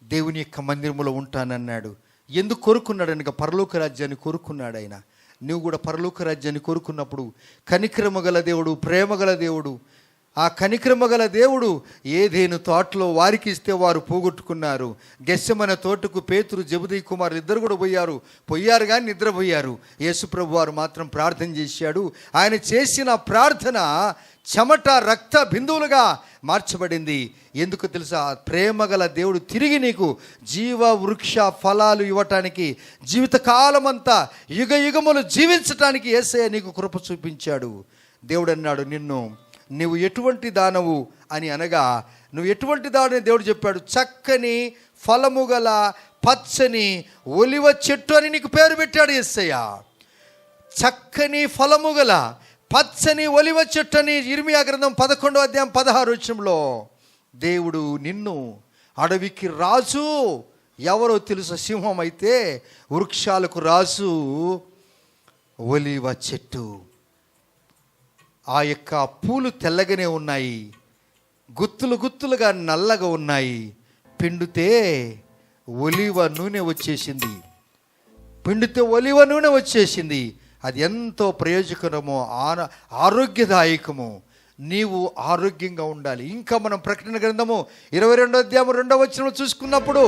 దేవుని యొక్క మందిరములో ఉంటానన్నాడు. ఎందుకు కోరుకున్నాడు అనగా పరలోక రాజ్యాన్ని కోరుకున్నాడు ఆయన. నువ్వు కూడా పరలోక రాజ్యాన్ని కోరుకున్నప్పుడు కనికరమ గల దేవుడు, ప్రేమ గల దేవుడు, ఆ కనికరమ గల దేవుడు ఏదేను తోటలో వారికి ఇస్తే వారు పోగొట్టుకున్నారు. గెత్సెమనే తోటకు పేతురు జబదయి కుమారులు ఇద్దరు కూడా పోయారు కానీ నిద్రపోయారు. యేసుప్రభు వారు మాత్రం ప్రార్థన చేశాడు. ఆయన చేసిన ప్రార్థన చెమట రక్త బిందువులుగా మార్చబడింది. ఎందుకు తెలుసా? ప్రేమగల దేవుడు తిరిగి నీకు జీవ వృక్ష ఫలాలు ఇవ్వటానికి, జీవితకాలం అంతా యుగ యుగములు జీవించటానికి యేసయ్య నీకు కృప చూపించాడు. దేవుడు అన్నాడు, నువ్వు ఎటువంటి దానవు అని అనగా, నువ్వు ఎటువంటి దానని దేవుడు చెప్పాడు. చక్కని ఫలము గల పచ్చని ఒలివ చెట్టు అని నీకు పేరు పెట్టాడు యేసయ్య. చక్కని ఫలము గల పచ్చని ఒలివ చెట్టు అని ఇర్మియా గ్రంథం 11వ అధ్యాయం 16వ వచనంలో దేవుడు నిన్ను అడవికి రాజు ఎవరో తెలుసా? సింహం అయితే వృక్షాలకు రాజు ఒలివ చెట్టు. ఆ యొక్క పూలు తెల్లగానే ఉన్నాయి, గుత్తులు గుత్తులుగా నల్లగా ఉన్నాయి. పిండితే ఒలివ నూనె వచ్చేసింది. అది ఎంతో ప్రయోజకరమో, ఆరోగ్యదాయకము. నీవు ఆరోగ్యంగా ఉండాలి. ఇంకా మనం ప్రకటన గ్రంథము 22వ అధ్యాయం 2వ వచనంలో చూసుకున్నప్పుడు,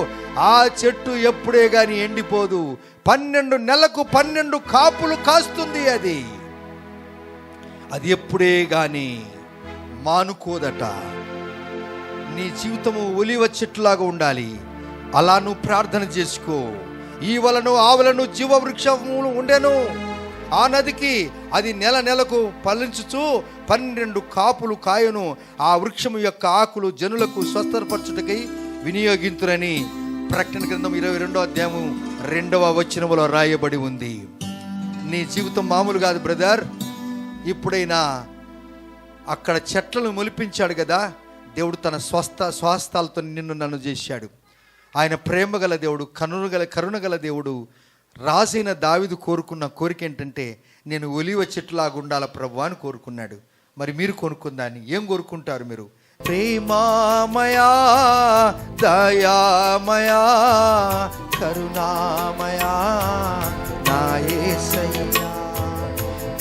ఆ చెట్టు ఎప్పుడే కానీ ఎండిపోదు, 12 నెలలకు 12 కాపులు కాస్తుంది. అది ఎప్పుడే కానీ మానుకోదట. నీ జీవితము ఒలివ చెట్టులాగా ఉండాలి. అలా నువ్వు ప్రార్థన చేసుకో. ఈవలను ఆవలను జీవవృక్షములు ఉండెను ఆ నదికి, అది నెలకు ఫలించుచు 12 కాపులు కాయను. ఆ వృక్షము యొక్క ఆకులు జనులకు స్వస్థపరచుటకై వినియోగింతురని ప్రకటన గ్రంథం 22వ అధ్యాయము 2వ వచనములో రాయబడి ఉంది. నీ జీవితం మామూలు కాదు బ్రదర్. ఇప్పుడైనా అక్కడ చెట్లను మొలిపించాడు కదా దేవుడు, తన స్వస్థాలతో నన్ను చేశాడు. ఆయన ప్రేమగల దేవుడు, కరుణగల దేవుడు. రాజైన దావీదు కోరుకున్న కోరిక ఏంటంటే, నేను ఒలివ చెట్టులాగా ఉండాల ప్రభు అని కోరుకున్నాడు. మరి మీరు కోరుకుందాన్ని ఏం కోరుకుంటారు మీరు? ప్రేమామయా, దయామయా, కరుణామయా నా యేసయ్యా.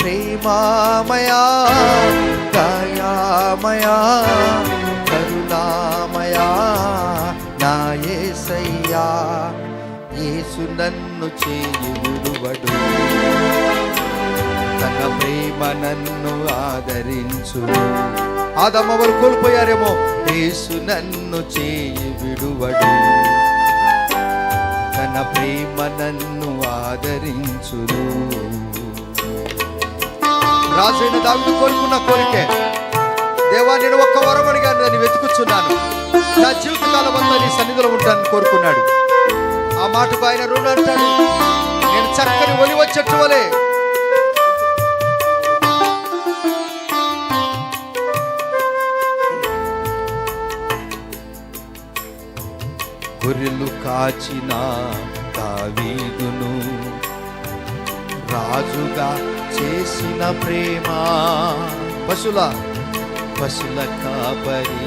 ప్రేమామయా, దయామయా, కరుణామయా నా యేసయ్యా. యేసు నన్ను చేయి విడువడు, తన ప్రేమ నన్ను ఆదరించు. ఆదమ్మ వారు కోల్పోయారేమో. యేసు నన్ను చేయి విడువడు, తన ప్రేమ నన్ను ఆదరించును. రాజైన దావీదు కోరుకున్న కోరికే, దేవా నేను ఒక్క వరం అడిగాను, దాన్ని వెతుకుచున్నాను, నా జీవితకాలం అంతా నీ సన్నిధిలో ఉంటానని కోరుకున్నాడు. ఆ మాటకు ఆయన రుణం అంటాడు, నేను చక్కని ఒలివ చెట్టు వలె గొర్రెలు కాచిన దావీదును రాజుగా చేసిన ప్రేమ, పశుల కాపరి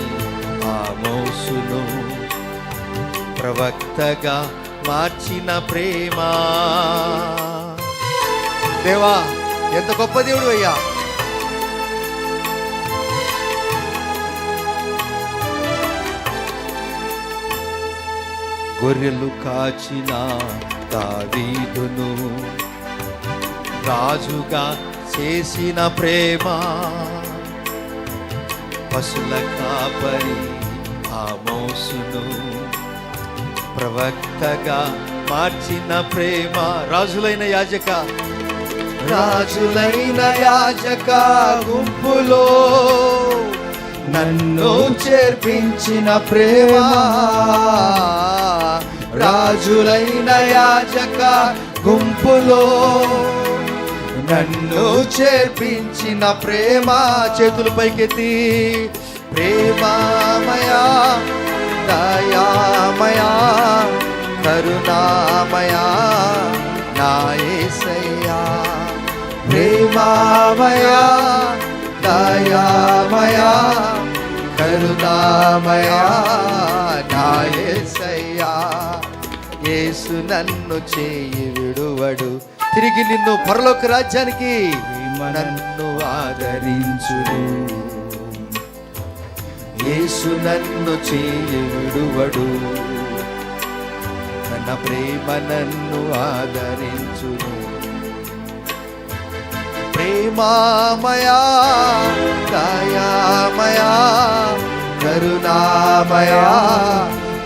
ఆమోసును ప్రవక్తగా మార్చిన ప్రేమ. దేవా ఎంత గొప్ప దేవుడు అయ్యా. గొర్రెలు కాచిన దావీదును రాజుగా చేసిన ప్రేమ, పశుల కాపరి ఆమోసును ప్రవక్తగా మార్చిన ప్రేమ. రాజులైన యాజక గుంపులో నన్ను చేర్పించిన ప్రేమ. రాజులైన యాజక గుంపులో నన్ను చేర్పించిన ప్రేమ. చేతులు పైకెత్తి, ప్రేమామయా, దయామయా, కరుణామయా నా యేసయ్యా. ప్రేమామయా, దయామయా, కరుణామయా నా యేసయ్యా. యేసు నన్ను చేయి విడువడు, తిరిగి నిన్ను పరలోక రాజ్యానికి నన్ను ఆదరించును. యేసు నన్ను చేయి విడువడు, తన ప్రేమ నన్ను ఆదరించును. ప్రేమామయా, దయామయా,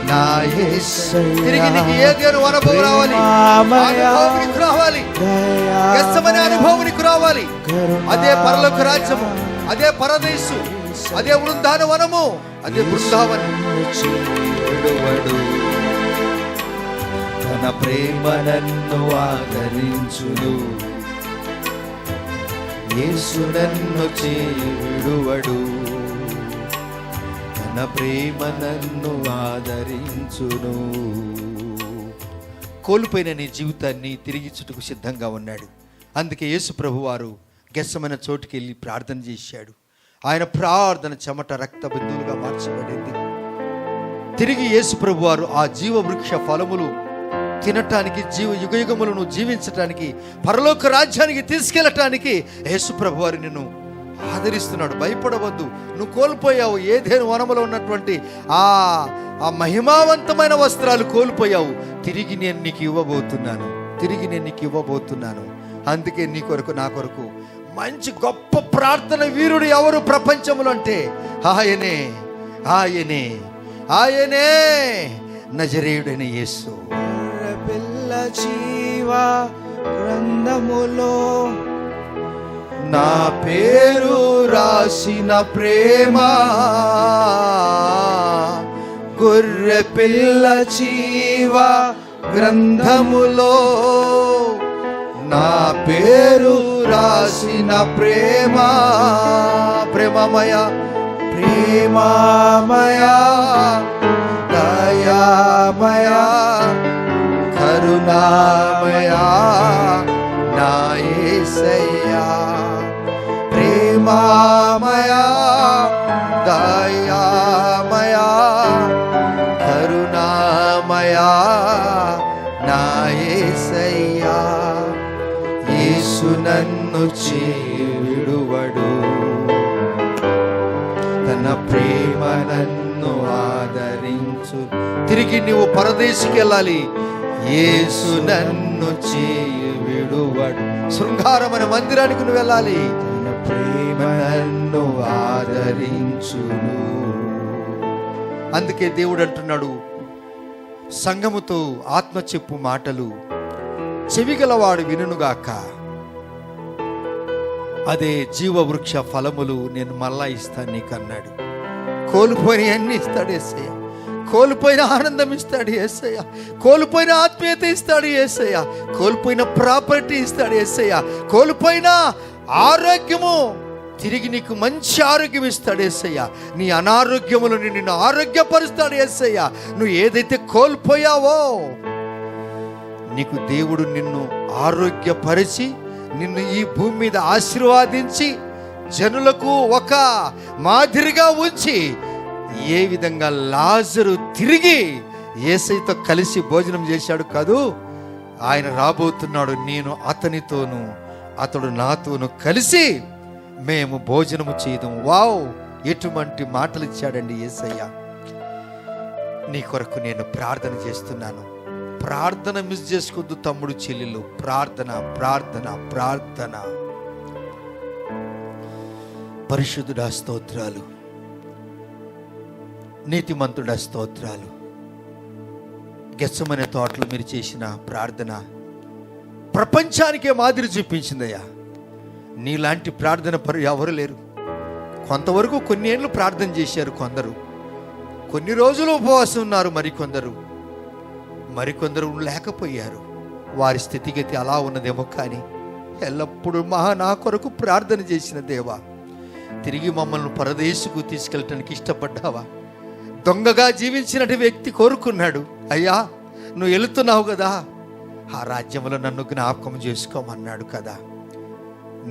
నా యేసయ్యా. తిరిగి నీకు ఏదేను అనుభవం రావాలి, అనుభవం నీకు రావాలి, గెత్సెమనే అనుభవం నీకు రావాలి. అదే పరలోక రాజ్యము, అదే పరదేశు, అదే వృందావనము, అదే బృందావనం. తన ప్రేమ నన్ను ఆదరించును, యేసు నన్ను చేయుడువడు. తన ప్రేమ నన్ను ఆదరించును. కోల్పోయిన నీ జీవితాన్ని తిరిగి చుట్టుకు సిద్ధంగా ఉన్నాడు. అందుకే యేసు ప్రభువారు గెత్సెమనే చోటుకి వెళ్ళి ప్రార్థన చేశాడు. ఆయన ప్రార్థన చెమట రక్త బిందువులుగా మార్చబడింది. తిరిగి యేసు ప్రభువారు ఆ జీవవృక్ష ఫలములు తినటానికి, యుగయుగములను జీవించటానికి, పరలోక రాజ్యానికి తీసుకెళ్ళటానికి యేసు ప్రభువారు నిన్ను ఆదరిస్తున్నాడు. భయపడవద్దు. నువ్వు కోల్పోయావు ఏదేను వనములో ఉన్నటువంటి ఆ మహిమావంతమైన వస్త్రాలు కోల్పోయావు. తిరిగి నేను నీకు ఇవ్వబోతున్నాను, తిరిగి నేను నీకు ఇవ్వబోతున్నాను. అందుకే నీ కొరకు, నా కొరకు మంచి గొప్ప ప్రార్థన వీరుడు ఎవరు ప్రపంచంలో అంటే ఆయనే, ఆయనే, ఆయనే నజరేయుడైన యేసు. పిల్ల జీవ గ్రంథములో నా పేరు రాసిన ప్రేమ, గొర్రె పిల్ల జీవ గ్రంథములో నా పేరు రాసిన ప్రేమ, ప్రేమమయ, ప్రేమమయ, దయామయ, కరుణామయ నా యేసయ్యా. ప్రేమమయ, దయామయ, కరుణామయ నా యేసయ్యా. యేసు నన్ను చేయుడువడు, తన ప్రేమ నన్ను ఆదరించు. తిరిగి నువ్వు పరదేశికి వెళ్ళాలి. యేసు నన్ను చేయుడువడు. శృంగారమైన మందిరానికి నువ్వు వెళ్ళాలి. తన ప్రేమ నన్ను ఆదరించును. అందుకే దేవుడు అంటున్నాడు, సంఘముతో ఆత్మ చెప్పు మాటలు చెవిగలవాడు వినుగాక, అదే జీవవృక్ష ఫలములు నేను మళ్ళా ఇస్తాను నీకు అన్నాడు. కోల్పోయిన అన్ని ఇస్తాడు యేసయ్య, కోల్పోయిన ఆనందం ఇస్తాడు యేసయ్య, కోల్పోయిన ఆత్మీయత ఇస్తాడు యేసయ్య, కోల్పోయిన ప్రాపర్టీ ఇస్తాడు యేసయ్య, కోల్పోయిన ఆరోగ్యము తిరిగి నీకు మంచి ఆరోగ్యం ఇస్తాడు యేసయ్య. నీ అనారోగ్యములను నిన్ను ఆరోగ్యపరుస్తాడు యేసయ్య. నువ్వు ఏదైతే కోల్పోయావో నీకు దేవుడు నిన్ను ఆరోగ్యపరిచి నిన్ను ఈ భూమి మీద ఆశీర్వాదించి జనులకు ఒక మాదిరిగా ఉంచి, ఏ విధంగా లాజరు తిరిగి యేసయ్యతో కలిసి భోజనం చేశాడు కదూ, ఆయన రాబోతున్నాడు. నేను అతనితోను, అతడు నాతోను కలిసి మేము భోజనము చేయదాం. వావ్, ఎటువంటి మాటలు ఇచ్చాడండి యేసయ్య. నీ కొరకు నేను ప్రార్థన చేస్తున్నాను. ప్రార్థన మిస్ చేసుకోవద్దు తమ్ముడు, చెల్లెలు. ప్రార్థన, ప్రార్థన, ప్రార్థన. పరిశుద్ధుడా స్తోత్రాలు, నీతిమంతుడా స్తోత్రాలు. గెత్సెమనే తోటలో మీరు చేసిన ప్రార్థన ప్రపంచానికే మాదిరి చూపించిందయ్యా. నీలాంటి ప్రార్థన ఎవరు లేరు. కొంతవరకు కొన్ని ఏళ్ళు ప్రార్థన చేశారు కొందరు, కొన్ని రోజులు ఉపవాసం ఉన్నారు మరికొందరు లేకపోయారు. వారి స్థితిగతి అలా ఉన్నదేమో, కానీ ఎల్లప్పుడూ నా కొరకు ప్రార్థన చేసిన దేవా, తిరిగి మమ్మల్ని పరదేశకు తీసుకెళ్ళటానికి ఇష్టపడ్డావా? దొంగగా జీవించినటువంటి వ్యక్తి కోరుకున్నాడు, అయ్యా నువ్వు వెళుతున్నావు కదా, ఆ రాజ్యంలో నన్ను జ్ఞాపకం చేసుకోమన్నాడు కదా.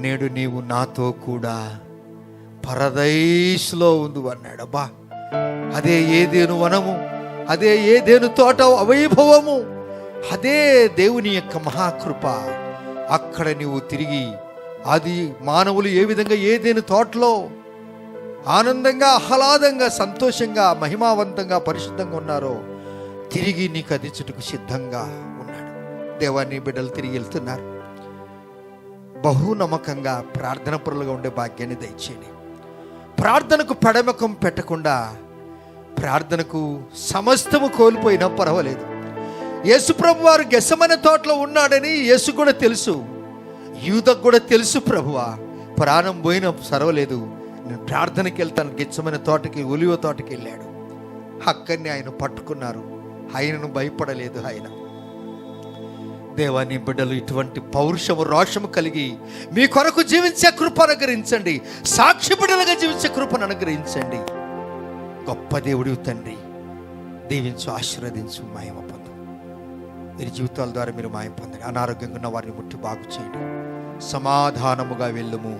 నేడు నీవు నాతో కూడా పరదేశులో ఉంది అన్నాడు. అబ్బా, అదే ఏదేను వనము, అదే ఏదేను తోట అవైభవము, అదే దేవుని యొక్క మహాకృప. అక్కడ నీవు తిరిగి అది మానవులు ఏ విధంగా ఏదేను తోటలో ఆనందంగా, ఆహ్లాదంగా, సంతోషంగా, మహిమావంతంగా, పరిశుద్ధంగా ఉన్నారో తిరిగి నీకు అందించుటకు సిద్ధంగా ఉన్నాడు. దేవాన్ని బిడ్డలు తిరిగి వెళ్తున్నారు. బహు నమ్మకంగా ప్రార్థన పరులుగా ఉండే భాగ్యాన్ని దయచేయండి. ప్రార్థనకు పెడమకం పెట్టకుండా ప్రార్థనకు సమస్తము కోల్పోయినా పర్వాలేదు. యేసుప్రభు వారు గెత్సెమనే తోటలో ఉన్నాడని యేసు కూడా తెలుసు, యూదకు కూడా తెలుసు. ప్రభువా, ప్రాణం పోయినా పర్వాలేదు, నేను ప్రార్థనకి వెళ్తాను. గెత్సెమనే తోటకి, ఒలివ తోటకి వెళ్ళాడు. అక్కడిని ఆయన పట్టుకున్నారు. ఆయనను భయపడలేదు. ఆయన దేవాని బిడ్డలు ఇటువంటి పౌరుషము, రోషము కలిగి మీ కొరకు జీవించే కృప అనుగ్రహించండి. సాక్షి బిడ్డలుగా జీవించే కృపను అనుగ్రహించండి. గొప్ప దేవుడివి తండ్రి, దీవించు, ఆశీర్వదించు, మహిమ పొందు. వీరి జీవితాల ద్వారా మీరు మహిమ పొందండి. అనారోగ్యంగా ఉన్న వారిని ముట్టి బాగు చేయండి. సమాధానముగా వెళ్ళుము,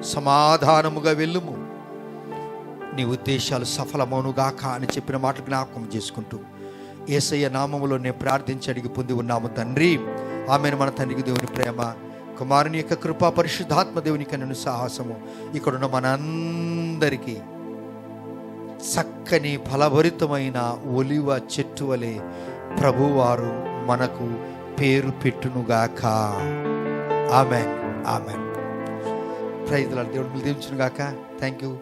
సమాధానముగా వెళ్ళుము. నీ ఉద్దేశాలు సఫలమవునుగాక అని చెప్పిన మాట జ్ఞాపకం చేసుకుంటూ యేసయ్య నామములో నేను ప్రార్థించి అడిగి పొంది ఉన్నాము తండ్రి. ఆమెను. మన తండ్రికి దేవుని ప్రేమ, కుమారుని యొక్క కృపా, పరిశుద్ధాత్మ దేవుని కన్ను సాహసము ఇక్కడున్న మనందరికీ చక్కని ఫలభరితమైన ఒలివ చెట్టు వలె ప్రభువారు మనకు పేరు పెట్టునుగాక. Amen, amen. Praise the lord. దేవుడు దీవించునుగాక. Thank you.